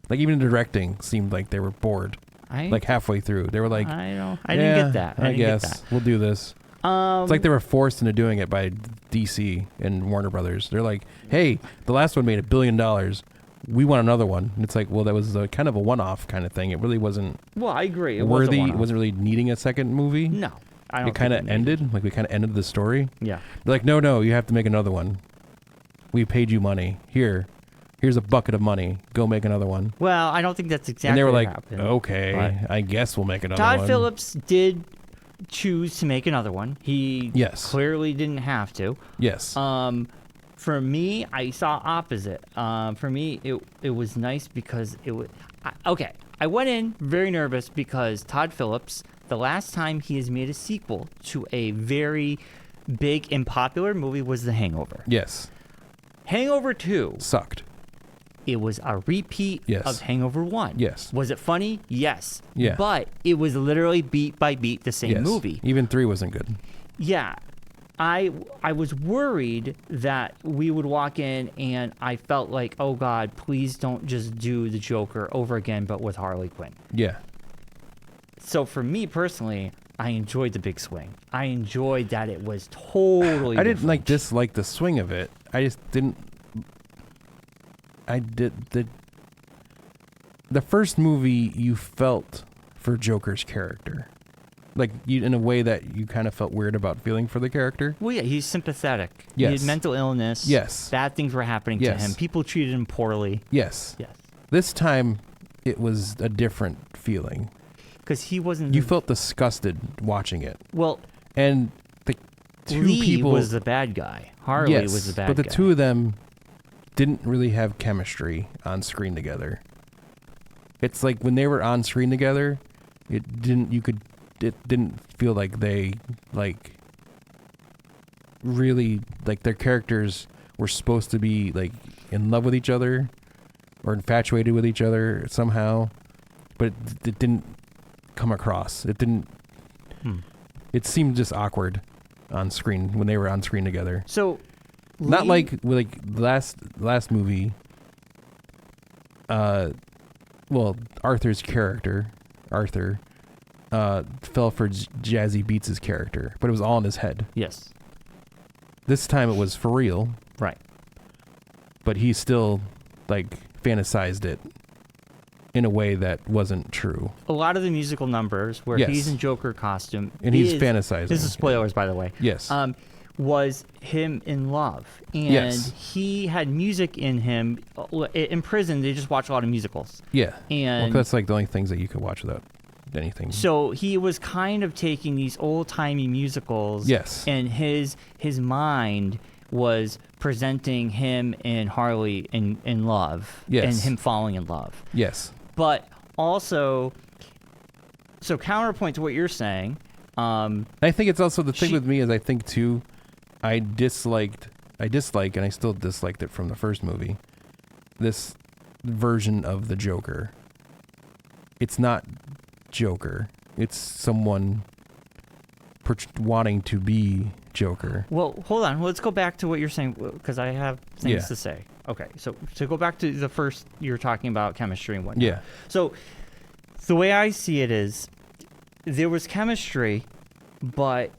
A: Like even the directing seemed like they were bored. Like halfway through, they were like,
B: I didn't get that.
A: I guess we'll do this. It's like they were forced into doing it by DC and Warner Brothers. They're like, hey, the last one made $1 billion. We want another one. And it's like, well, that was kind of a one-off kind of thing. It really wasn't.
B: Well, I agree. It
A: worthy. It wasn't really needing a second movie.
B: No, I don't.
A: It kind of ended. Like we kind of ended the story.
B: Yeah.
A: They're like, no, you have to make another one. We paid you money. Here's a bucket of money. Go make another one.
B: Well, I don't think that's exactly.
A: And they were
B: what
A: like,
B: happened,
A: okay, I guess we'll make another one.
B: Todd Phillips did choose to make another one. He clearly didn't have to.
A: Yes.
B: For me, I saw opposite. For me, it was nice because it was... Okay, I went in very nervous because Todd Phillips, the last time he has made a sequel to a very big and popular movie was The Hangover.
A: Yes.
B: Hangover 2...
A: sucked.
B: It was a repeat of Hangover 1.
A: Yes.
B: Was it funny? Yes.
A: Yeah.
B: But it was literally beat by beat the same movie.
A: Even 3 wasn't good.
B: Yeah. I was worried that we would walk in and I felt like, oh God, please don't just do the Joker over again, but with Harley Quinn.
A: Yeah.
B: So for me personally, I enjoyed the big swing. I enjoyed that it was totally
A: I didn't dislike the swing of it. I just didn't. The first movie you felt for Joker's character. Like, in a way that you kind of felt weird about feeling for the character.
B: Well, yeah, he's sympathetic.
A: Yes.
B: He had mental illness.
A: Yes.
B: Bad things were happening to him. People treated him poorly.
A: Yes.
B: Yes.
A: This time, it was a different feeling.
B: Because he wasn't...
A: You felt disgusted watching it.
B: Well...
A: And the two
B: Lee
A: people...
B: was the bad guy. Harley was the bad guy.
A: But the two of them didn't really have chemistry on screen together. It's like when they were on screen together, it didn't feel like they really their characters were supposed to be like in love with each other or infatuated with each other somehow, but it didn't come across. It didn't. It seemed just awkward on screen when they were on screen together.
B: So
A: not like last movie. Well, Arthur's character, Arthur, fell for Jazzy Beats' character, but it was all in his head.
B: Yes.
A: This time it was for real.
B: Right.
A: But he still, fantasized it in a way that wasn't true.
B: A lot of the musical numbers where he's in Joker costume.
A: And he's fantasizing.
B: This is spoilers, by the way.
A: Yes.
B: Was him in love. And he had music in him. In prison, they just watch a lot of musicals.
A: Yeah.
B: And
A: that's the only things that you could watch without anything.
B: So he was kind of taking these old-timey musicals.
A: Yes.
B: And his mind was presenting him and Harley in love.
A: Yes.
B: And him falling in love.
A: Yes.
B: But also, so counterpoint to what you're saying.
A: I think it's also the thing with me is I think too, I dislike, and I still disliked it from the first movie, this version of the Joker. It's not Joker. It's someone wanting to be Joker.
B: Well, hold on. Let's go back to what you're saying, because I have things to say. Okay, so to go back to the first, you're talking about chemistry and whatnot.
A: Yeah.
B: So the way I see it is, there was chemistry, but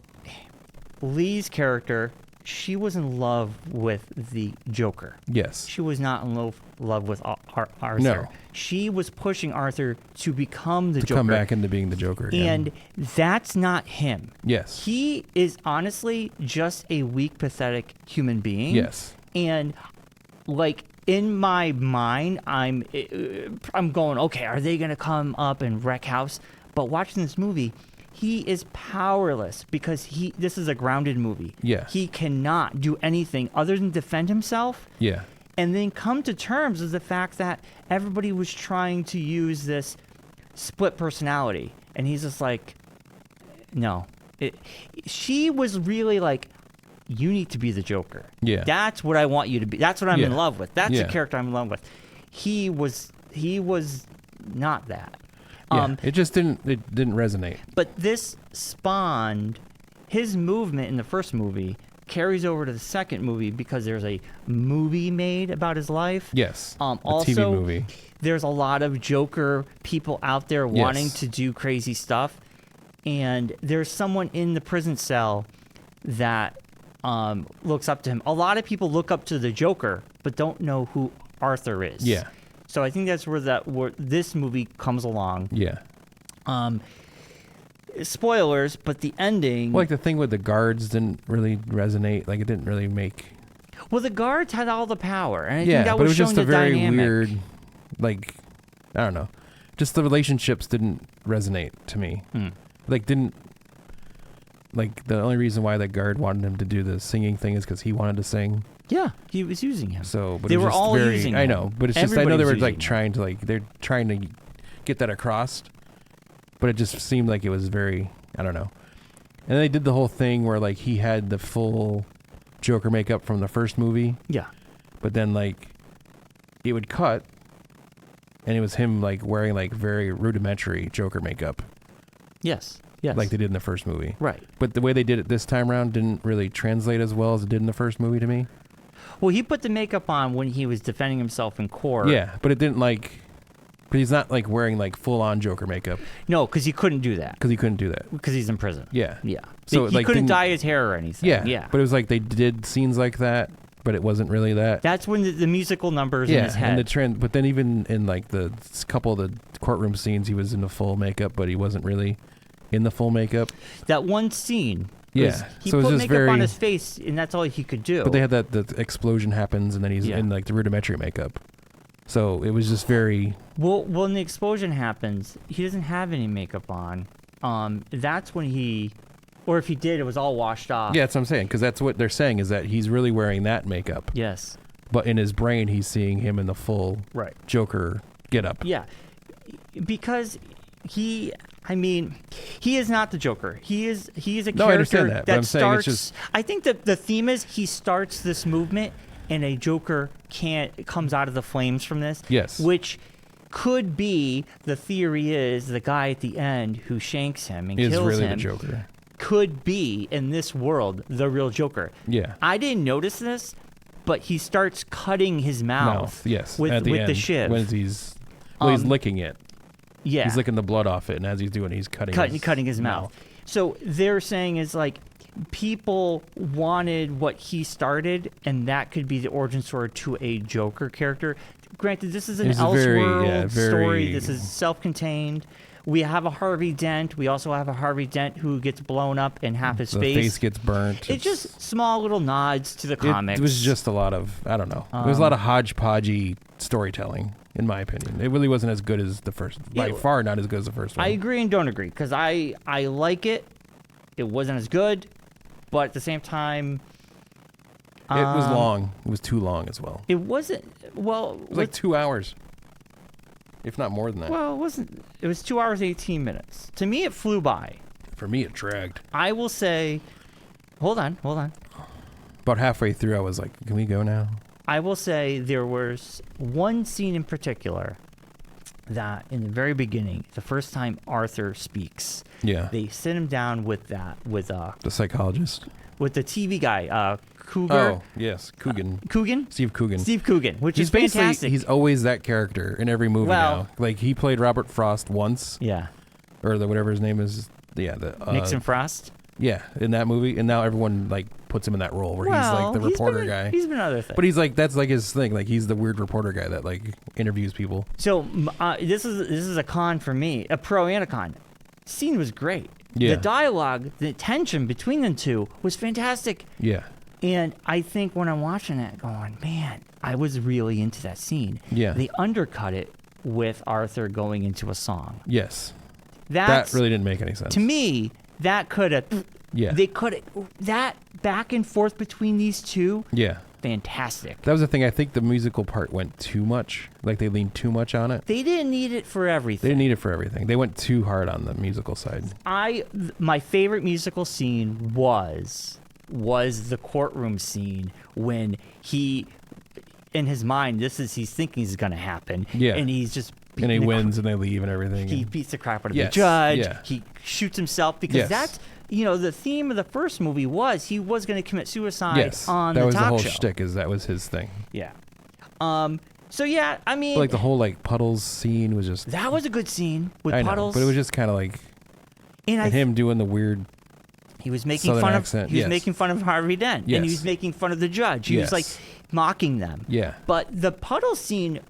B: Lee's character, she was in love with the Joker.
A: Yes.
B: She was not in love with Arthur.
A: No.
B: She was pushing Arthur to become the
A: to
B: Joker.
A: come back into being the Joker again.
B: And that's not him.
A: Yes.
B: He is honestly just a weak, pathetic human being.
A: Yes.
B: And like in my mind, I'm going, okay, are they gonna come up and wreck house? But watching this movie, he is powerless because this is a grounded movie.
A: Yeah.
B: He cannot do anything other than defend himself.
A: Yeah.
B: And then come to terms with the fact that everybody was trying to use this split personality. And he's just like, no. She was really like, you need to be the Joker.
A: Yeah.
B: That's what I want you to be. That's what I'm in love with. That's the character I'm in love with. He was not that.
A: Yeah. It didn't resonate.
B: But this spawned his movement in the first movie carries over to the second movie because there's a movie made about his life.
A: Yes.
B: Also,
A: TV movie.
B: There's a lot of Joker people out there wanting to do crazy stuff. And there's someone in the prison cell that looks up to him. A lot of people look up to the Joker, but don't know who Arthur is.
A: Yeah.
B: So I think that's where this movie comes along.
A: Yeah.
B: Spoilers, but the ending...
A: Well, like the thing with the guards didn't really resonate. Like it didn't really make...
B: Well, the guards had all the power. And I
A: yeah,
B: think that
A: but
B: was
A: it was just a very
B: dynamic.
A: weird... Like, I don't know. Just the relationships didn't resonate to me. Like, didn't... Like, the only reason why the guard wanted him to do the singing thing is because he wanted to sing.
B: Yeah, he was using him.
A: So, but
B: they
A: it was
B: were
A: just
B: all
A: very,
B: using him.
A: I know, but it's just, I know
B: Everybody
A: they were
B: was
A: like
B: using
A: trying to, like, they're trying to get that across, but it just seemed like it was very, I don't know. And then they did the whole thing where, like, he had the full Joker makeup from the first movie.
B: Yeah.
A: But then, like, it would cut, and it was him, like, wearing, like, very rudimentary Joker makeup.
B: Yes. Yes.
A: Like they did in the first movie.
B: Right.
A: But the way they did it this time around didn't really translate as well as it did in the first movie to me.
B: Well, he put the makeup on when he was defending himself in court.
A: Yeah, but it didn't, like... But he's not, like, wearing, like, full-on Joker makeup.
B: No, because he couldn't do that.
A: Because he couldn't do that.
B: Because he's in prison.
A: Yeah.
B: Yeah.
A: So,
B: he
A: like,
B: couldn't
A: didn't-
B: dye his hair or anything.
A: Yeah.
B: Yeah.
A: But it was like they did scenes like that, but it wasn't really that.
B: That's when the musical numbers in his head.
A: And the trend, but then even in, like, the couple of the courtroom scenes, he was in the full makeup, but he wasn't really in the full makeup.
B: That one scene.
A: Yeah.
B: He
A: So it was
B: put
A: just
B: makeup on
A: very-
B: his face, and that's all he could do.
A: But they had the explosion happens, and then he's in, like, the rudimentary makeup. So it was just very...
B: Well, when the explosion happens, he doesn't have any makeup on. That's when he... Or if he did, it was all washed off.
A: Yeah, that's what I'm saying, because that's what they're saying, is that he's really wearing that makeup.
B: Yes.
A: But in his brain, he's seeing him in the full Joker getup.
B: Yeah. Because he is not the Joker. He is a character
A: I understand that, but I'm saying
B: starts...
A: it's just...
B: I think that the theme is he starts this movement, and a Joker comes out of the flames from this.
A: Yes.
B: Which could be, the theory is, the guy at the end who shanks him and kills him...
A: Is really the Joker.
B: Could be, in this world, the real Joker.
A: Yeah.
B: I didn't notice this, but he starts cutting his mouth.
A: Yes.
B: With
A: at the end,
B: the shiv.
A: When he's licking it.
B: Yeah.
A: He's licking the blood off it, and as he's doing it, he's cutting
B: his mouth. So they're saying is like people wanted what he started, and that could be the origin story to a Joker character. Granted, this is an Elseworld story. This is self-contained. We have a Harvey Dent. We also have a Harvey Dent who gets blown up and half his face.
A: The face gets burnt.
B: It's just small little nods to the comics.
A: It was just a lot of, I don't know. It was a lot of hodgepodgey storytelling, in my opinion. It really wasn't as good as the first. By far not as good as the first one.
B: I agree and don't agree, because I like it. It wasn't as good, but at the same time...
A: It was long. It was too long as well.
B: It wasn't... Well...
A: It was like 2 hours. If not more than that.
B: Well, it wasn't... It was 2 hours, 18 minutes. To me, it flew by.
A: For me, it dragged.
B: I will say... Hold on.
A: About halfway through, I was like, can we go now?
B: I will say there was one scene in particular that in the very beginning, the first time Arthur speaks, they sit him down with the
A: psychologist,
B: with the TV guy, Cougar.
A: Oh yes, Coogan.
B: Coogan.
A: Steve Coogan,
B: which
A: he's
B: is fantastic.
A: He's always that character in every movie now. Like he played Robert Frost once.
B: Yeah.
A: Or whatever his name is. Yeah.
B: Nixon Frost.
A: Yeah, in that movie, and now everyone like puts him in that role where he's like the reporter guy.
B: He's been other things.
A: But he's like that's like his thing. Like he's the weird reporter guy that like interviews people.
B: So this is a con for me, a pro and a con. Scene was great.
A: Yeah.
B: The dialogue, the tension between the two was fantastic.
A: Yeah.
B: And I think when I'm watching it, going, man, I was really into that scene.
A: Yeah.
B: They undercut it with Arthur going into a song.
A: Yes.
B: That
A: really didn't make any sense.
B: To me, that could have.
A: Yeah.
B: They could that back and forth between these two.
A: Yeah.
B: Fantastic.
A: That was the thing. I think the musical part went too much. Like they leaned too much on it.
B: They didn't need it for everything.
A: They didn't need it for everything. They went too hard on the musical side.
B: My favorite musical scene was the courtroom scene when he, in his mind, he's thinking is going to happen.
A: Yeah.
B: And he's just
A: and he wins and they leave and everything.
B: He beats the crap out of the judge. Yeah. He shoots himself because that's, the theme of the first movie was he was going to commit suicide on the talk show. That was the whole
A: shtick, that was his thing.
B: Yeah. So yeah, I mean,
A: but like the whole like Puddles scene was just
B: that was a good scene with Puddles,
A: but it was just kind of like and him doing the weird.
B: He was making fun of. He was making fun of Harvey Dent, and he was making fun of the judge. He was like mocking them.
A: Yeah.
B: But the Puddles scene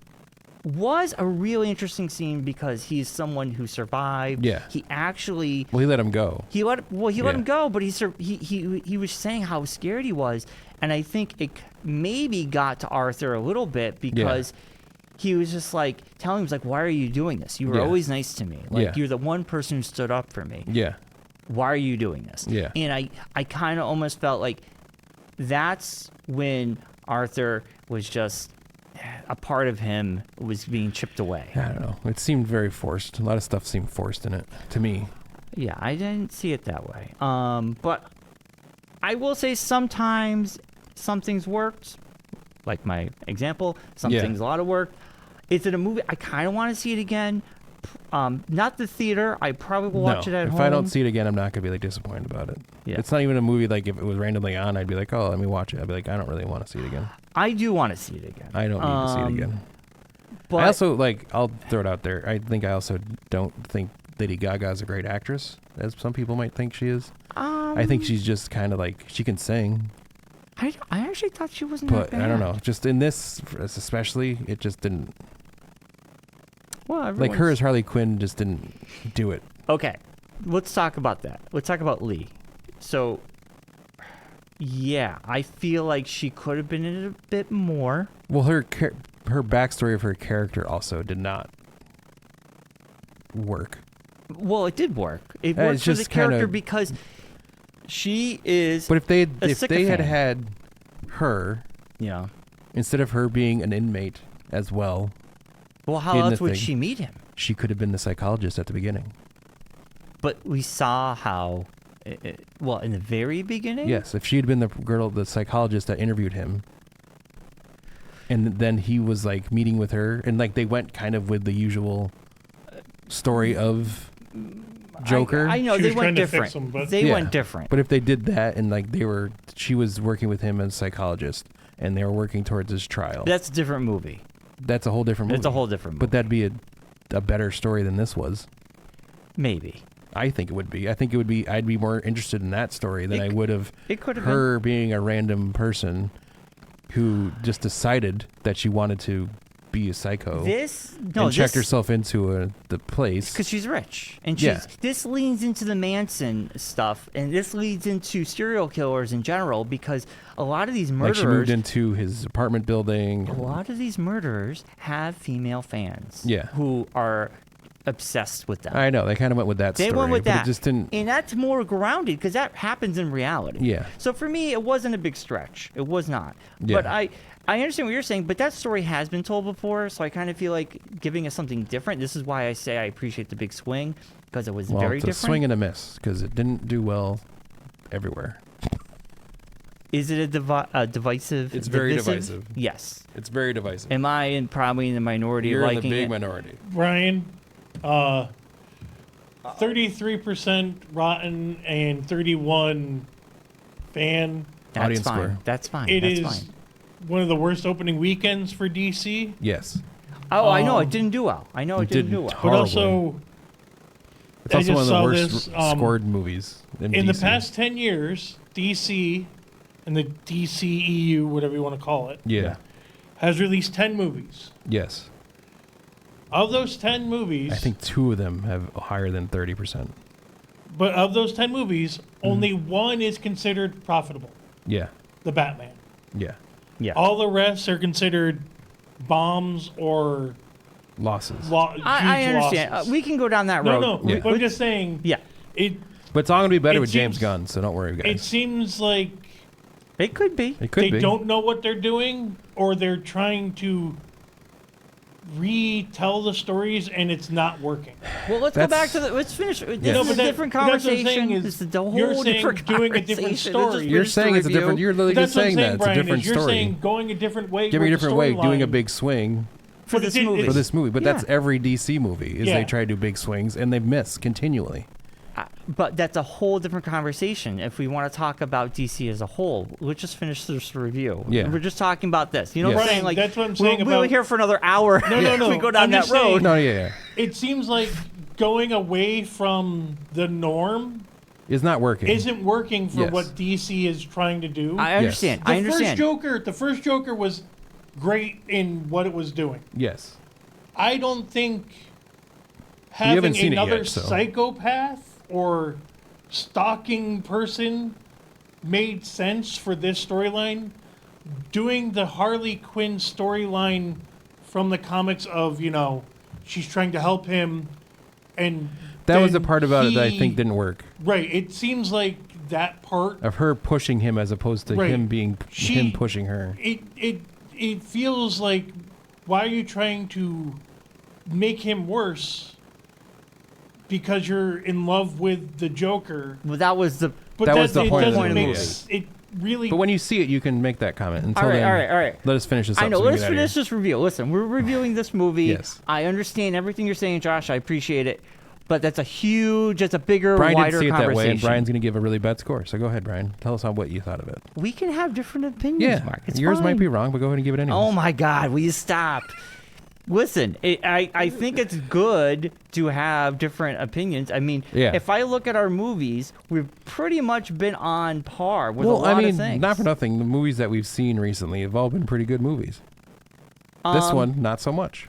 B: was a really interesting scene because he's someone who survived.
A: Yeah.
B: He actually.
A: Well, he let him go.
B: He let him go, but he was saying how scared he was, and I think it maybe got to Arthur a little bit because he was just like telling him, like, "Why are you doing this? You were always nice to me. Like you're the one person who stood up for me.
A: Yeah.
B: Why are you doing this?"
A: Yeah.
B: And I kind of almost felt like that's when Arthur was just a part of him was being chipped away.
A: I don't know. It seemed very forced. A lot of stuff seemed forced in it to me.
B: Yeah, I didn't see it that way. But I will say sometimes some things worked. Like my example, some things a lot of work. Is it a movie? I kind of want to see it again. Not the theater. I probably will watch it at home.
A: If I don't see it again, I'm not gonna be like disappointed about it. Yeah. It's not even a movie like if it was randomly on, I'd be like, oh, let me watch it. I'd be like, I don't really want to see it again.
B: I do want to see it again.
A: I don't need to see it again. But I also I'll throw it out there. I also don't think Lady Gaga is a great actress, as some people might think she is. I think she's just kind of like she can sing.
B: I actually thought she wasn't that bad.
A: But I don't know. Just in this, especially, it just didn't.
B: Well,
A: like her as Harley Quinn just didn't do it.
B: Okay, let's talk about that. Let's talk about Lee. So, yeah, I feel like she could have been in it a bit more.
A: Well, her backstory of her character also did not work.
B: Well, it did work. It worked for the character because she is.
A: But if they had her, instead of her being an inmate as well.
B: Well, how else would she meet him?
A: She could have been the psychologist at the beginning.
B: But we saw how, in the very beginning?
A: Yes, if she had been the psychologist that interviewed him, and then he was like meeting with her, and like they went kind of with the usual story of Joker.
B: I know, they went different. They went different.
A: But if they did that and like she was working with him as a psychologist, and they were working towards his trial.
B: That's a different movie.
A: That's a whole different movie.
B: It's a whole different movie.
A: But that'd be a better story than this was.
B: Maybe.
A: I think it would be. I think it would be. I'd be more interested in that story than I would have.
B: It could have
A: her being a random person who just decided that she wanted to be a psycho. Checked herself into the place
B: because she's rich, and this leans into the Manson stuff, and this leads into serial killers in general because a lot of these murderers.
A: Like she moved into his apartment building.
B: A lot of these murderers have female fans.
A: Yeah.
B: Who are obsessed with them.
A: I know they kind of went with that.
B: They went with that.
A: It just didn't.
B: And that's more grounded because that happens in reality.
A: Yeah.
B: So for me, it wasn't a big stretch. It was not.
A: Yeah.
B: But I understand what you're saying, but that story has been told before, so I kind of feel like giving us something different. This is why I say I appreciate the big swing because it was very different.
A: It's a swing and a miss because it didn't do well everywhere.
B: Is it a divisive?
A: It's very divisive.
B: Yes.
A: It's very divisive.
B: Am I probably in the minority?
A: You're
B: liking
A: in the big
B: it?
A: minority.
C: Ryan, 33% rotten and 31 fan.
B: That's
A: audience
B: fine.
A: score.
B: That's fine.
C: It
B: That's
C: is
B: fine.
C: one of the worst opening weekends for DC.
A: Yes.
B: Oh, I know it didn't do well. I know it didn't do well.
C: But also,
A: It's also one of the
C: saw
A: worst
C: this,
A: scored movies in
C: the
A: DC.
C: past 10 years, DC and the DCEU, whatever you want to call it,
A: Yeah.
C: has released 10 movies.
A: Yes.
C: Of those 10 movies,
A: I think 2 of them have higher than 30%.
C: but of those 10 movies, only one is considered profitable.
A: Yeah.
C: The Batman.
A: Yeah.
B: Yeah.
C: All the rest are considered bombs or
A: Losses.
B: I understand.
C: losses.
B: We can go down that road.
C: No,
A: Yeah.
C: I'm just saying.
B: Yeah.
C: It
A: But it's all going to be better
C: It
A: with James
C: seems-
A: Gunn, so don't worry,
C: it
A: guys.
C: seems like
B: It could be.
A: It could
C: they
A: be.
C: don't know what they're doing, or they're trying to retell the stories and it's not working.
B: Well, let's go back to the. Let's finish. This
A: No,
B: is
A: but
B: a different
C: but that's what I'm saying
B: conversation.
C: is
B: This is the whole
C: you're saying
B: different
C: doing a different
B: conversation.
C: story.
B: Let's just
A: You're
B: finish
A: saying
B: the
A: it's a
B: review.
A: different. You're literally
C: That's
A: just
C: what I'm
A: saying
C: saying,
A: that. It's a
C: Brian,
A: different
C: is you're
A: story.
C: saying going a different way.
A: Give me a
C: with the
A: different way. Doing a
C: storyline.
A: big swing
B: for this movie.
A: for this movie. But that's
B: Yeah.
A: every DC movie is
C: Yeah.
A: they try to do big swings and they miss continually.
B: But that's a whole different conversation. If we want to talk about DC as a whole, let's just finish this review.
A: Yeah.
B: We're just talking about this. You know
A: Yes.
B: what I'm saying?
C: Brian,
B: Like
C: that's what I'm saying
B: we'll
C: about-
B: be here for another hour.
C: No,
B: if we go down
C: I'm
B: that
C: just saying-
B: road.
A: No, yeah.
C: It seems like going away from the norm
A: It's not working.
C: isn't working for
A: Yes.
C: what DC is trying to do.
B: I understand.
C: the
B: I understand.
C: the first Joker was great in what it was doing.
A: Yes.
C: I don't think
A: haven't
C: having
A: seen it
C: another
A: yet, so.
C: psychopath or stalking person made sense for this storyline. Doing the Harley Quinn storyline from the comics of, she's trying to help him, and
A: That was the
C: then
A: part about it that I
C: he-
A: think didn't work.
C: Right. It seems like that part.
A: Of her pushing him as opposed to
C: Right.
A: him being
C: She-
A: him pushing her.
C: It feels like, why are you trying to make him worse? Because you're in love with the Joker.
B: Well, that was the.
C: But
A: That was the
C: it
A: point of the
C: doesn't
A: movie.
C: make it really.
A: But when you see it, you can make that comment. Until
B: All right,
A: then,
B: all right.
A: let us finish this up.
B: I know.
A: so we can
B: Let's
A: get out of
B: finish
A: here.
B: this review. Listen, we're reviewing this movie.
A: Yes.
B: I understand everything you're saying, Josh. I appreciate it. But that's a bigger,
A: Brian
B: wider
A: didn't see it that
B: conversation.
A: way, and Brian's going to give a really bad score. So go ahead, Brian. Tell us what you thought of it.
B: We can have different opinions,
A: Yeah,
B: Mark. It's
A: yours
B: fine.
A: might be wrong, but go ahead and give it anyway.
B: Oh my God! Will you stop? Listen, I think it's good to have different opinions. I mean,
A: Yeah.
B: if I look at our movies, we've pretty much been on par with a lot of things.
A: not for nothing. The movies that we've seen recently have all been pretty good movies. This one, not so much.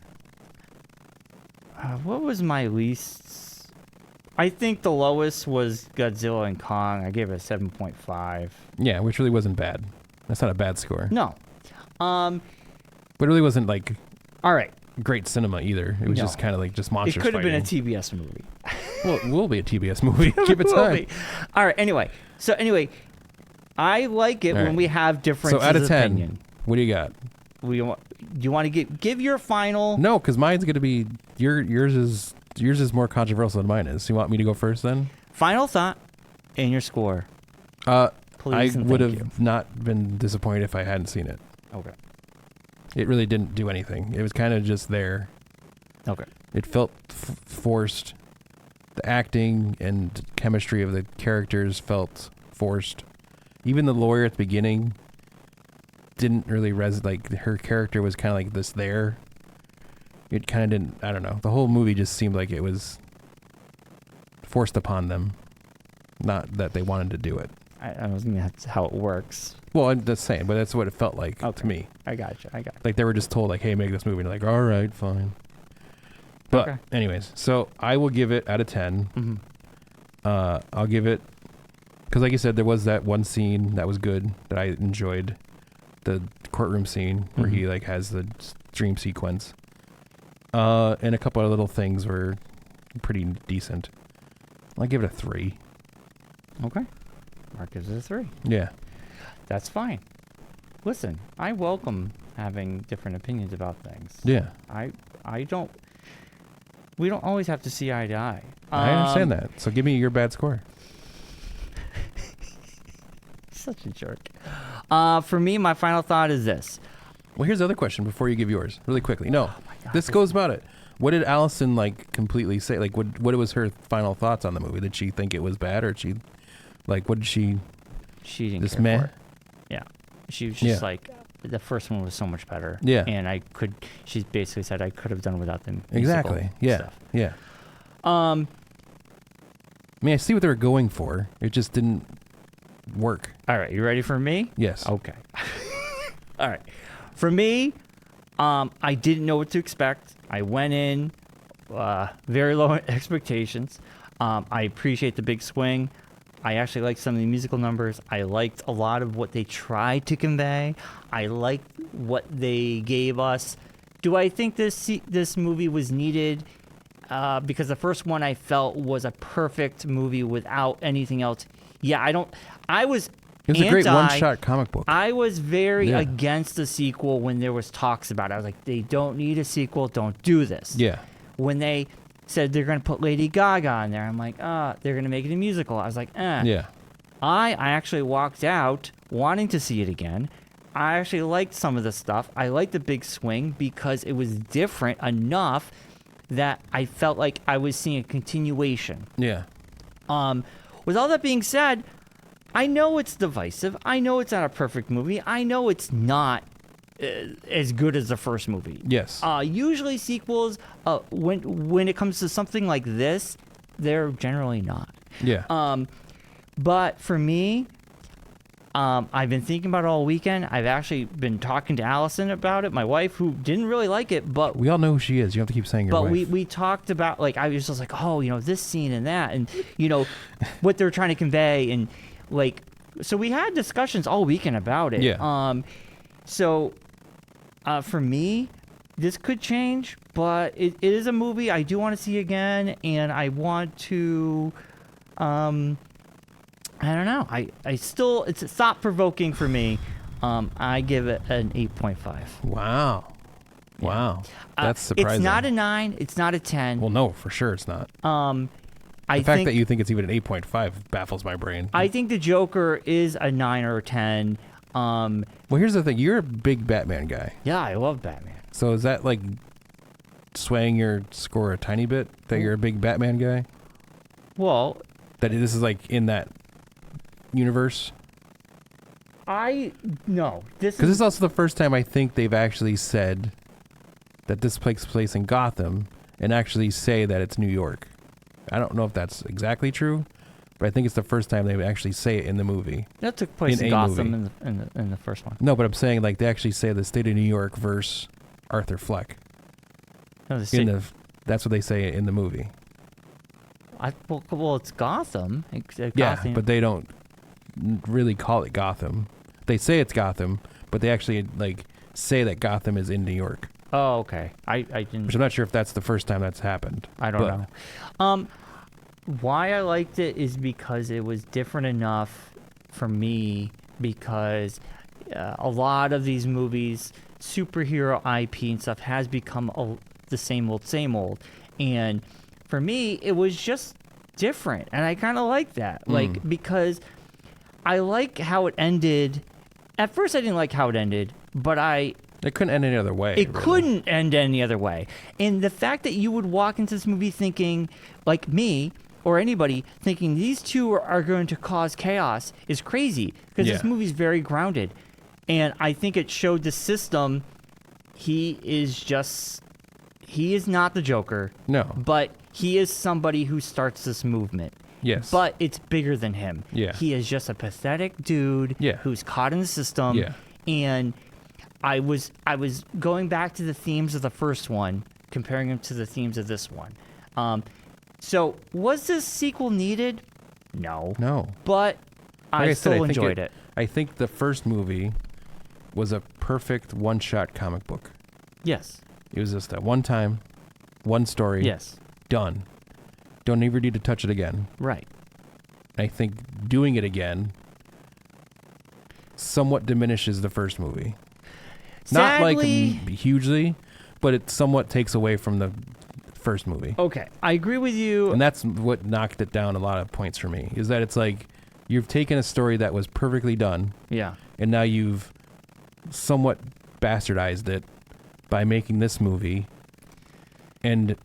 B: What was my least? I think the lowest was Godzilla and Kong. I gave it a 7.5.
A: Yeah, which really wasn't bad. That's not a bad score.
B: No.
A: But it really wasn't like
B: All right.
A: great cinema either. It was
B: No.
A: just kind of like just
B: It
A: monsters
B: could have been a
A: fighting.
B: TBS movie.
A: Well, it will be a TBS movie. Give it time.
B: Movie. All right. Anyway, I like it
A: All
B: when
A: right.
B: we have differences
A: So out of 10,
B: opinion.
A: what do you got?
B: Do you want to give your final?
A: No, because mine's going to be yours is more controversial than mine is. You want me to go first then?
B: Final thought and your score.
A: I
B: Please and
A: would
B: thank
A: have not been disappointed if I hadn't seen it.
B: Okay.
A: It really didn't do anything. It was kind of just there.
B: Okay.
A: It felt forced. The acting and chemistry of the characters felt forced. Even the lawyer at the beginning didn't really like her character was kind of like this there. It kind of didn't, I don't know. The whole movie just seemed like it was forced upon them. Not that they wanted to do it.
B: I don't think that's how it works.
A: Well, I'm just saying, but that's what it felt like
B: Okay.
A: to me.
B: I got you.
A: Like they were just told, like, "Hey, make this movie." And they're like, "All right, fine." But
B: Okay.
A: anyways, so I will give it out of 10.
B: Mm-hmm.
A: I'll give it because, like you said, there was that one scene that was good that I enjoyed, the courtroom scene where he like has the dream sequence, and a couple of little things were pretty decent. I'll give it a 3.
B: Okay. Mark gives it a 3.
A: Yeah.
B: That's fine. Listen, I welcome having different opinions about things.
A: Yeah.
B: I don't. We don't always have to see eye to eye.
A: I understand that. So give me your bad score.
B: Such a jerk. For me, my final thought is this.
A: Well, here's the other question before you give yours, really quickly. No,
B: God,
A: this goes about it. What did Allison like completely say? Like, what was her final thoughts on the movie? Did she think it was bad, or she, like, what did she?
B: She didn't
A: This
B: care
A: meh?
B: for it. Yeah. She was just
A: Yeah.
B: like, the first one was so much better.
A: Yeah.
B: And she basically said I could have done without them.
A: Exactly. Yeah.
B: Stuff.
A: Yeah. I mean, I see what they were going for. It just didn't work.
B: All right, you ready for me?
A: Yes.
B: Okay. All right. For me, I didn't know what to expect. I went in very low expectations. I appreciate the big swing. I actually liked some of the musical numbers. I liked a lot of what they tried to convey. I liked what they gave us. Do I think this movie was needed? Because the first one I felt was a perfect movie without anything else. Yeah, I was
A: It was a great one-shot comic book.
B: I was very against the sequel when there was talks about it. I was like, they don't need a sequel. Don't do this.
A: Yeah.
B: When they said they're going to put Lady Gaga in there, I'm like, they're going to make it a musical. I was like,
A: Yeah.
B: I actually walked out wanting to see it again. I actually liked some of the stuff. I liked the big swing because it was different enough that I felt like I was seeing a continuation.
A: Yeah.
B: With all that being said, I know it's divisive. I know it's not a perfect movie. I know it's not as good as the first movie.
A: Yes.
B: Usually sequels, when it comes to something like this, they're generally not.
A: Yeah.
B: But for me, I've been thinking about it all weekend. I've actually been talking to Allison about it, my wife, who didn't really like it, but
A: we all know who she is. You don't have to keep saying your wife.
B: But we talked about, like, I was just like, this scene and that, and, what they're trying to convey, and, like, so we had discussions all weekend about it.
A: Yeah.
B: So, for me, this could change, but it is a movie I do want to see again, and I want to, I don't know. It's thought-provoking for me. I give it an 8.5.
A: Wow.
B: Yeah.
A: Wow. That's surprising.
B: It's not a 9. It's not a 10.
A: Well, no, for sure it's not.
B: The
A: fact that you think it's even an 8.5 baffles my brain.
B: I think the Joker is a 9 or a 10.
A: Well, here's the thing. You're a big Batman guy.
B: Yeah, I love Batman.
A: So is that like swaying your score a tiny bit that you're a big Batman guy?
B: Well,
A: that this is like in that universe?
B: No.
A: Because this is also the first time I think they've actually said that this takes place in Gotham and actually say that it's New York. I don't know if that's exactly true, but I think it's the first time they actually say it in the movie.
B: That took place in Gotham in the first one.
A: No, but I'm saying like they actually say the state of New York versus Arthur Fleck.
B: No,
A: that's what they say in the movie.
B: Well, it's Gotham.
A: Yeah, but they don't really call it Gotham. They say it's Gotham, but they actually like say that Gotham is in New York.
B: Oh, okay. I didn't.
A: Which I'm not sure if that's the first time that's happened.
B: I don't know. Why I liked it is because it was different enough for me, because a lot of these movies, superhero IP and stuff, has become the same old. And for me, it was just different. And I kind of like that. Like, because I like how it ended. At first, I didn't like how it ended, but
A: it couldn't end any other way.
B: It couldn't end any other way. And the fact that you would walk into this movie thinking, like me or anybody, thinking these two are going to cause chaos is crazy, because this movie's very grounded. And I think it showed the system. He is not the Joker.
A: No.
B: But he is somebody who starts this movement.
A: Yes.
B: But it's bigger than him.
A: Yeah.
B: He is just a pathetic dude who's caught in the system.
A: Yeah.
B: And I was going back to the themes of the first one, comparing them to the themes of this one. So was this sequel needed? No.
A: No.
B: But I still enjoyed it.
A: I think the first movie was a perfect one-shot comic book.
B: Yes.
A: It was just that one time, one story.
B: Yes.
A: Done. Don't ever need to touch it again.
B: Right.
A: I think doing it again somewhat diminishes the first movie.
B: Sadly,
A: not like hugely, but it somewhat takes away from the first movie.
B: Okay, I agree with you.
A: And that's what knocked it down a lot of points for me, is that it's like you've taken a story that was perfectly done.
B: Yeah.
A: And now you've somewhat bastardized it by making this movie and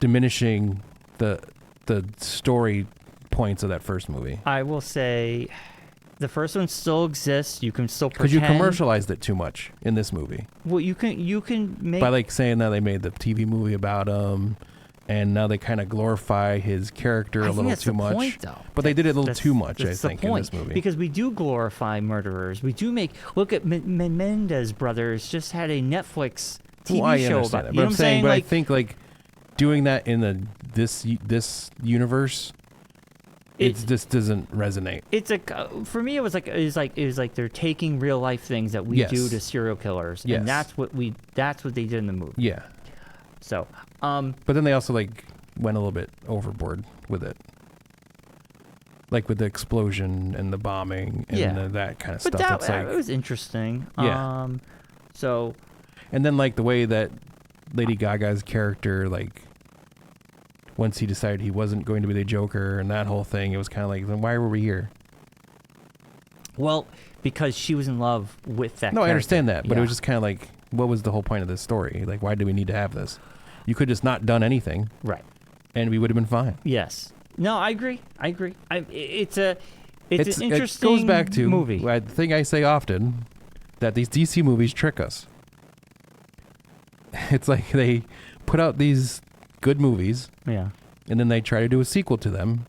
A: diminishing the story points of that first movie.
B: I will say the first one still exists. You can still pretend.
A: Because you commercialized it too much in this movie.
B: Well, you can make...
A: By like saying that they made the TV movie about him, and now they kind of glorify his character a little too much.
B: Point, though.
A: But they did it a little too much, I think, in this movie.
B: Because we do glorify murderers. We do look at Menendez brothers just had a Netflix TV show about it.
A: But I'm saying, but I think like doing that in this universe, it just doesn't resonate.
B: It's for me, it was like they're taking real life things that we do to serial killers, and that's what they did in the movie.
A: Yeah.
B: So,
A: but then they also like went a little bit overboard with it, like with the explosion and the bombing and that kind of stuff.
B: But that it was interesting.
A: Yeah.
B: So,
A: and then like the way that Lady Gaga's character, like once he decided he wasn't going to be the Joker and that whole thing, it was kind of like, then why were we here?
B: Well, because she was in love with that.
A: No,
B: character.
A: I understand that, but it was just kind of like, what was the whole point of this story? Like, why do we need to have this? You could just not done anything,
B: right?
A: And we would have been fine.
B: Yes. No, I agree. It's an interesting.
A: It goes back to
B: movie.
A: The thing I say often, that these DC movies trick us. It's like they put out these good movies, and then they try to do a sequel to them,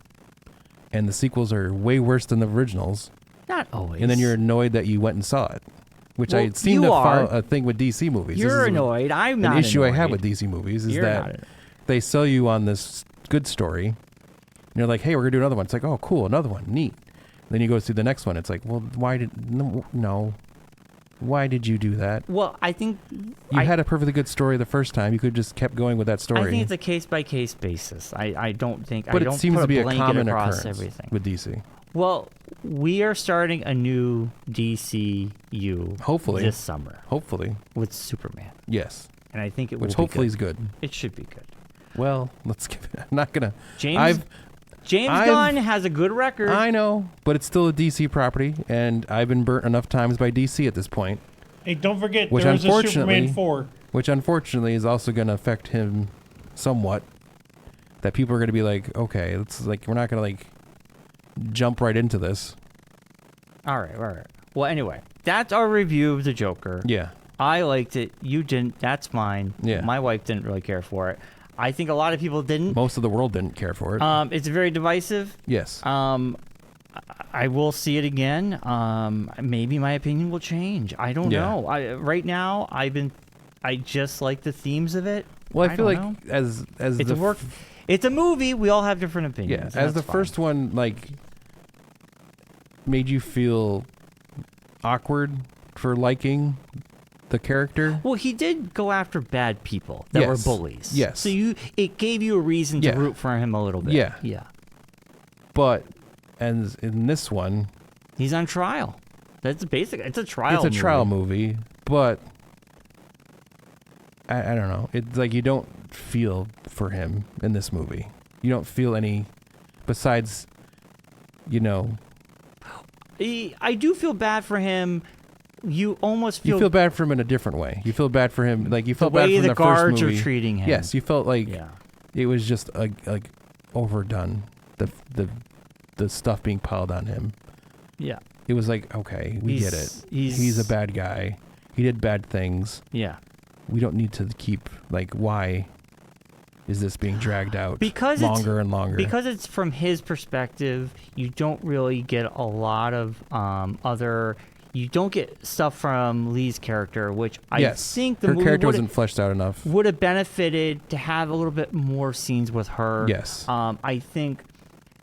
A: and the sequels are way worse than the originals.
B: Not always.
A: And then you're annoyed that you went and saw it, which I seem to follow a thing with DC movies.
B: You're annoyed. I'm not.
A: An issue
B: annoyed.
A: I have with DC movies is
B: You're
A: that they sell you on this good story, and you're like, hey, we're gonna do another one. It's like, oh, cool, another one, neat. And then you go through the next one. It's like, well, why did you do that?
B: Well, I think
A: you had a perfectly good story the first time. You could have just kept going with that story.
B: I think it's a case by case basis. I don't think.
A: But
B: I don't
A: it seems
B: put
A: to be a
B: blanket
A: common
B: across
A: occurrence
B: everything
A: with DC.
B: Well, we are starting a new DCU.
A: Hopefully
B: this summer.
A: Hopefully
B: with Superman.
A: Yes.
B: And I think it will.
A: Which hopefully is good.
B: It should be good.
A: Well, let's give it. I'm not gonna.
B: James Gunn has a good record.
A: I know, but it's still a DC property, and I've been burnt enough times by DC at this point.
C: Hey, don't forget, there is a Superman 4.
A: Which unfortunately is also going to affect him somewhat. That people are going to be like, okay, it's like we're not going to like jump right into this.
B: All right. Well, anyway, that's our review of the Joker.
A: Yeah.
B: I liked it. You didn't. That's fine.
A: Yeah.
B: My wife didn't really care for it. I think a lot of people didn't.
A: Most of the world didn't care for it.
B: It's very divisive.
A: Yes.
B: I will see it again. Maybe my opinion will change. I don't know. Right now, I just like the themes of it.
A: Well, I feel like as
B: it's a movie. We all have different opinions.
A: Yeah. As the first one, like, made you feel awkward for liking the character.
B: Well, he did go after bad people that were bullies.
A: Yes.
B: So it gave you a reason to root for him a little bit.
A: Yeah.
B: Yeah.
A: But and in this one,
B: he's on trial. That's basic. It's a trial.
A: It's a trial movie, but I don't know. It's like you don't feel for him in this movie. You don't feel any, besides,
B: I do feel bad for him. You almost feel...
A: You feel bad for him in a different way. You feel bad for him, like you felt bad
B: from
A: the
B: first movie. The guards
A: are
B: treating him.
A: Yes, you felt like it was just like overdone. The stuff being piled on him.
B: Yeah.
A: It was like, okay, we get it. He's a bad guy. He did bad things.
B: Yeah.
A: We don't need to keep, like, why is this being dragged out
B: longer
A: and longer?
B: Because it's from his perspective, you don't really get a lot of you don't get stuff from Lee's character, which I think the
A: her
B: movie
A: character wasn't fleshed out enough.
B: Would have benefited to have a little bit more scenes with her.
A: Yes.
B: I think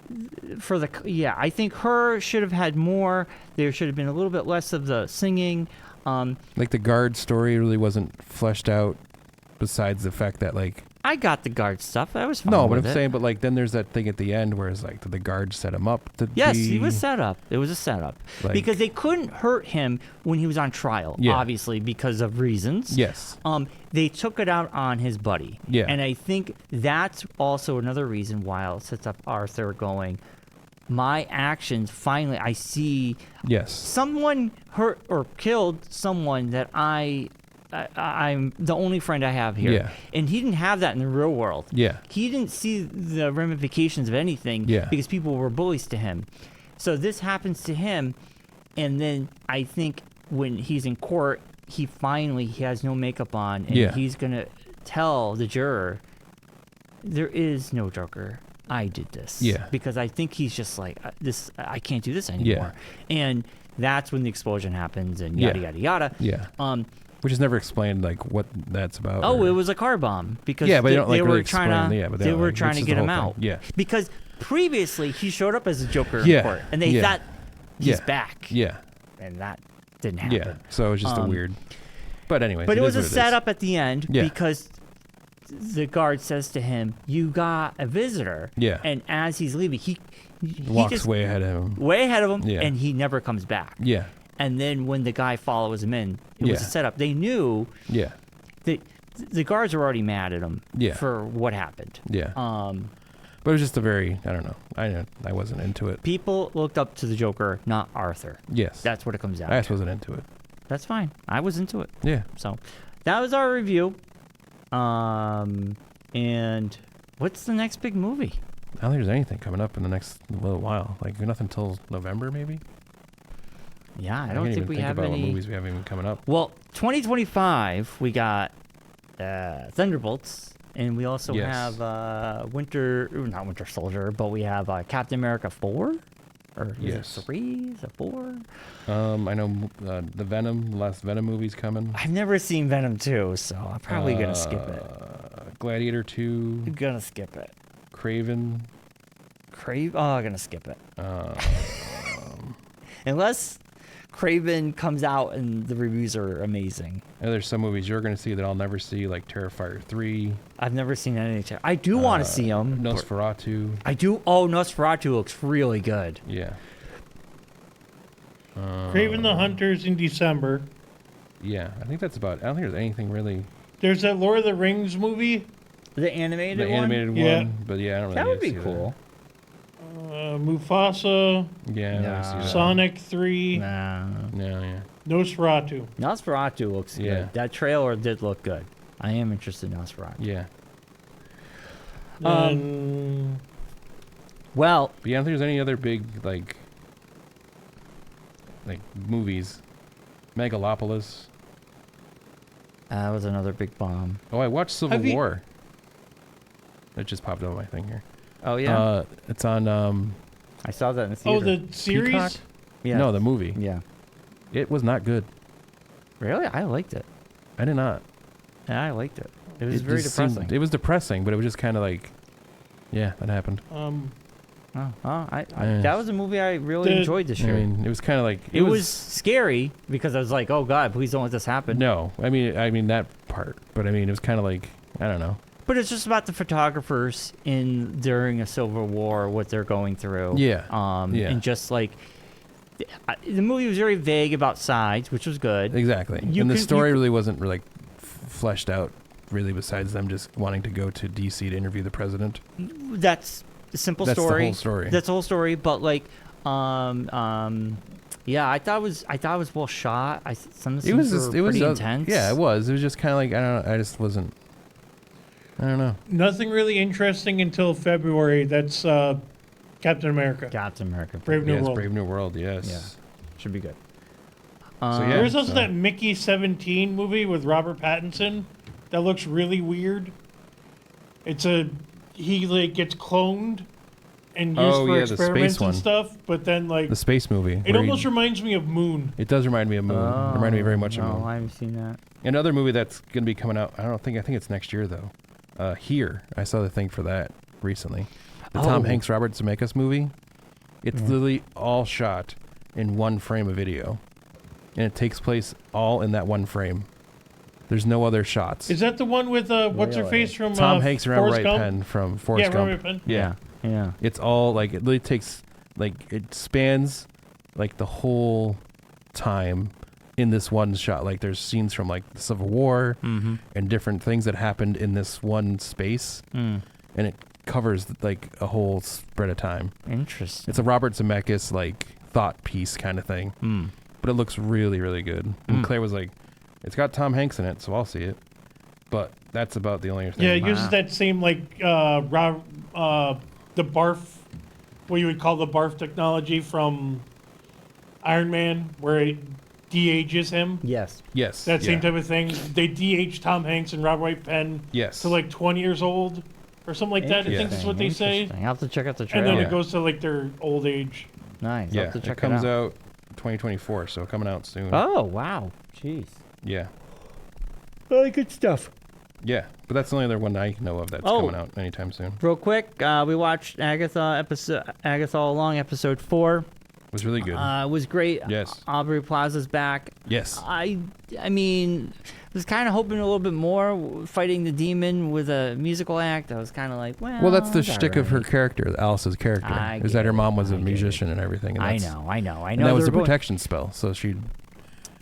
B: I think her should have had more. There should have been a little bit less of the singing.
A: Like the guard story really wasn't fleshed out, besides the fact that like
B: I got the guard stuff. I was fine.
A: No, but I'm saying, but like then there's that thing at the end where it's like, did the guard set him up?
B: He was set up. It was a setup because they couldn't hurt him when he was on trial, obviously because of reasons.
A: Yes.
B: They took it out on his buddy.
A: Yeah.
B: And I think that's also another reason why it sets up Arthur going, my actions, finally, I see someone hurt or killed someone that I'm the only friend I have here.
A: Yeah.
B: And he didn't have that in the real world.
A: Yeah.
B: He didn't see the ramifications of anything because people were bullies to him. So this happens to him, and then I think when he's in court, he has no makeup on, and he's going to tell the juror, there is no Joker. I did this.
A: Yeah.
B: Because I think he's just like, this. I can't do this anymore. And that's when the explosion happens and yada, yada, yada.
A: Yeah. Which is never explained, like, what that's about.
B: Oh, it was a car bomb. Because
A: but they don't, like,
B: they
A: really
B: were trying to, they were trying to get him out.
A: Yeah.
B: Because previously, he showed up as a Joker
A: Yeah.
B: in court. And they thought he's
A: Yeah.
B: back.
A: Yeah.
B: And that didn't happen.
A: Yeah. So it was just a weird. But anyway.
B: But it was a setup at the end because the guard says to him, "You got a visitor."
A: Yeah.
B: And as he's leaving, he
A: walks
B: just
A: way ahead of him.
B: Way ahead of him,
A: Yeah.
B: and he never comes back.
A: Yeah.
B: And then when the guy follows him in, it was a setup. They knew
A: Yeah.
B: that the guards were already mad at him
A: Yeah.
B: for what happened.
A: Yeah. But it was just a very, I don't know. I wasn't into it.
B: People looked up to the Joker, not Arthur.
A: Yes.
B: That's what it comes down
A: I just
B: to.
A: wasn't into it.
B: That's fine. I was into it.
A: Yeah.
B: So that was our review. And what's the next big movie?
A: I don't think there's anything coming up in the next little while. Like, nothing until November, maybe?
B: Yeah, I don't think we have
A: about
B: any
A: what movies we have even coming up.
B: Well, 2025, we got Thunderbolts, and we also have not Winter Soldier, but we have Captain America 4? Or is it 3? Is it 4?
A: I know the last Venom movie's coming.
B: I've never seen Venom 2, so I'm probably going to skip it.
A: Gladiator 2.
B: I'm going to skip it.
A: Craven.
B: I'm going to skip it. Unless Craven comes out and the reviews are amazing.
A: And there's some movies you're going to see that I'll never see, like Terrifier 3.
B: I've never seen any. I do want to see them.
A: Nosferatu.
B: I do. Oh, Nosferatu looks really good.
A: Yeah.
C: Craven the Hunter's in December.
A: Yeah, I think that's about. I don't think there's anything really.
C: There's that Lord of the Rings movie.
B: The animated one?
A: One.
C: Yeah.
A: But yeah, I don't really.
B: That would
A: need
B: be
A: to see
B: cool.
C: Mufasa.
A: Yeah. I don't wanna see that.
C: Sonic 3.
B: Nah.
A: Yeah.
C: Nosferatu.
B: Nosferatu looks good. That trailer did look good. I am interested in Nosferatu.
A: Yeah.
B: Well.
A: But yeah, I don't think there's any other big like movies. Megalopolis.
B: That was another big bomb.
A: Oh, I watched Civil War. It just popped up on my thing here.
B: Oh yeah.
A: It's on.
B: I saw that in the theater.
C: Oh, the series?
A: Peacock?
B: Yeah.
A: No, the movie.
B: Yeah.
A: It was not good.
B: Really? I liked it.
A: I did not.
B: Yeah, I liked it. It was very depressing.
A: It was depressing, but it was just kind of like, yeah, that happened.
B: That was a movie I really enjoyed this year.
A: I mean, it was kind of like
B: it was scary because I was like, "Oh God, please don't let this happen."
A: No, I mean that part, but I mean it was kind of like I don't know.
B: But it's just about the photographers during a Civil War, what they're going through.
A: Yeah.
B: And just like the movie was very vague about sides, which was good.
A: Exactly. And the story really wasn't like fleshed out, really, besides them just wanting to go to D.C. to interview the president.
B: That's a simple story.
A: That's the whole story.
B: That's the whole story. But like, yeah, I thought it was well shot. Some of the scenes were pretty intense.
A: Yeah, it was. It was just kind of like I don't know. I just wasn't. I don't know.
C: Nothing really interesting until February. That's Captain America.
B: Captain America.
C: Brave New World.
A: Brave New World, yes.
B: Yeah. Should be good.
C: There's also that Mickey 17 movie with Robert Pattinson that looks really weird. He like gets cloned and used for experiments and stuff, but then like
A: the space movie.
C: It almost reminds me of Moon.
A: It does remind me of Moon. It reminded me very much of Moon.
B: No, I haven't seen that.
A: Another movie that's going to be coming out, I think it's next year though. Here, I saw the thing for that recently. The Tom Hanks Robert Zemeckis movie. It's literally all shot in one frame of video, and it takes place all in that one frame. There's no other shots.
C: Is that the one with what's her face from
A: Tom Hanks and
C: Forrest
A: Robert
C: Gump?
A: Penn from Forrest Gump?
C: Robert Penn.
A: Yeah. It's all like it literally takes it spans like the whole time in this one shot. Like there's scenes from like the Civil War and different things that happened in this one space, and it covers like a whole spread of time.
B: Interesting.
A: It's a Robert Zemeckis like thought piece kind of thing, but it looks really, really good. And Claire was like, "It's got Tom Hanks in it, so I'll see it." But that's about the only thing.
C: Yeah, it uses that same like the barf, what you would call the barf technology from Iron Man, where it de-ages him.
B: Yes.
C: That same type of thing. They de-age Tom Hanks and Robert Penn
A: to
C: like 20 years old. or something like that. I think that's what they say.
B: Interesting. I'll have to check out the
C: And
B: trailer.
C: then
A: Yeah.
C: it goes to like their old age.
B: Nice. I'll
A: Yeah,
B: have to check
A: it comes
B: out.
A: out 2024, so coming out soon.
B: Oh, wow. Jeez.
A: Yeah.
B: Really good stuff.
A: Yeah, but that's the only other one I know of that's coming out anytime soon.
B: Real quick, we watched Agatha All Along, episode 4.
A: It was really good.
B: It was great.
A: Yes.
B: Aubrey Plaza's back.
A: Yes.
B: I mean, was kind of hoping a little bit more, fighting the demon with a musical act. I was kind of like, well,
A: Well, that's the
B: it's
A: shtick of her
B: alright.
A: character, Alice's character,
B: I
A: is that
B: get
A: her
B: it,
A: mom was
B: I
A: a
B: get
A: musician and everything. And
B: I
A: that's-
B: know.
A: And that
B: they
A: was
B: were
A: the
B: going-
A: protection spell. So she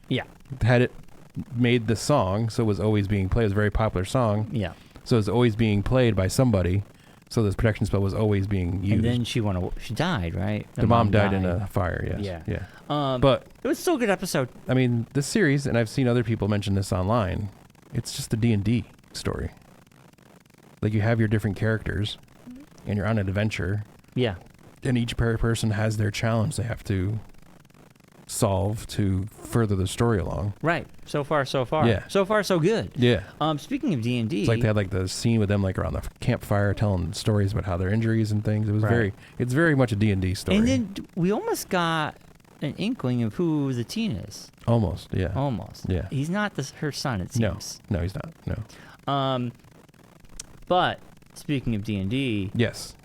B: Yeah.
A: had it made the song, so it was always being played. It was a very popular song,
B: Yeah.
A: so it was always being played by somebody. So this protection spell was always being used.
B: And then she died, right?
A: the mom died in a fire. Yes.
B: Yeah.
A: Yeah. But
B: it was still a good episode.
A: I mean, this series, and I've seen other people mention this online. It's just a D&D story. Like you have your different characters, and you're on an adventure.
B: Yeah.
A: And each person has their challenge they have to solve to further the story along.
B: Right. So far.
A: Yeah.
B: So far, so good.
A: Yeah.
B: Speaking of D&D,
A: It's like they had like the scene with them like around the campfire telling stories about how their injuries and things. It was
B: Right.
A: it's very much a D&D story.
B: and then we almost got an inkling of who the teen is.
A: Almost, yeah.
B: Almost.
A: Yeah.
B: He's not her son, it
A: No.
B: seems.
A: No, he's not. No.
B: But speaking of D&D,
A: Yes.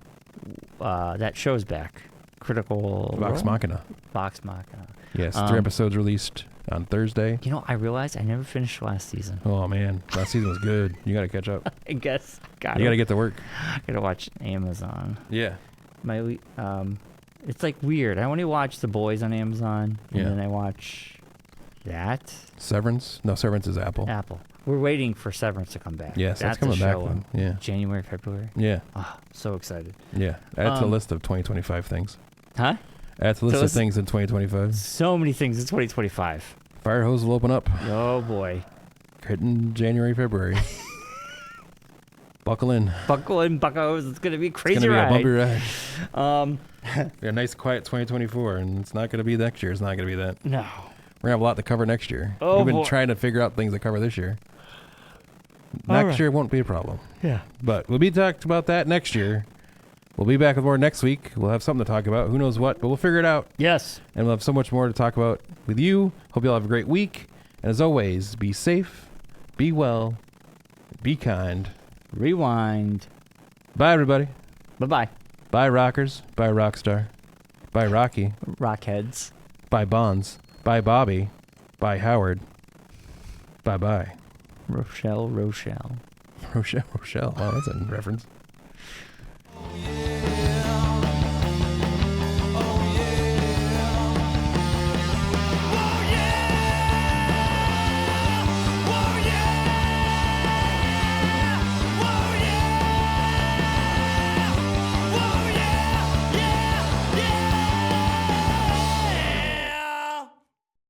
B: that show's back. Critical
A: Vox
B: Role?
A: Machina.
B: Vox Machina.
A: Yes. 3 episodes released on Thursday.
B: You know, I realized I never finished last season.
A: Oh man, last season was good. You got to catch up.
B: I guess.
A: You got to get to work.
B: Gotta watch Amazon.
A: Yeah.
B: It's like weird. I only watch The Boys on Amazon, and
A: Yeah.
B: then I watch that.
A: Severance? No, Severance is Apple.
B: Apple. We're waiting for Severance to come back.
A: Yes, that's
B: a
A: coming back.
B: show in
A: Then. Yeah.
B: January, February.
A: Yeah.
B: Oh, so excited.
A: Yeah. Add to the
B: Um,
A: list of 2025 things.
B: Huh?
A: Add to the list of
B: listen-
A: things in 2025.
B: So many things in 2025.
A: Fire hose will open up.
B: Oh boy.
A: Hitting January, February. Buckle in.
B: Buckle in, buckos. It's gonna be a
A: It's
B: crazy
A: gonna be
B: ride.
A: a bumpy ride.
B: Um,
A: A nice, quiet 2024, and it's not gonna be next year. It's not gonna be that.
B: no.
A: We're gonna have a lot to cover next year.
B: Oh,
A: We've been
B: boy.
A: trying to figure out things to cover this year.
B: All
A: Next
B: right.
A: year won't be a problem.
B: Yeah.
A: But we'll be talked about that next year. We'll be back with more next week. We'll have something to talk about. Who knows what, but we'll figure it out.
B: Yes.
A: And we'll have so much more to talk about with you. Hope you all have a great week. And as always, be safe, be well, be kind.
B: Rewind.
A: Bye, everybody.
B: Bye-bye.
A: Bye, Rockers. Bye, Rockstar. Bye, Rocky.
B: Rockheads.
A: Bye, Bonds. Bye, Bobby. Bye, Howard. Bye-bye.
B: Rochelle.
A: Rochelle. Oh, that's a reference.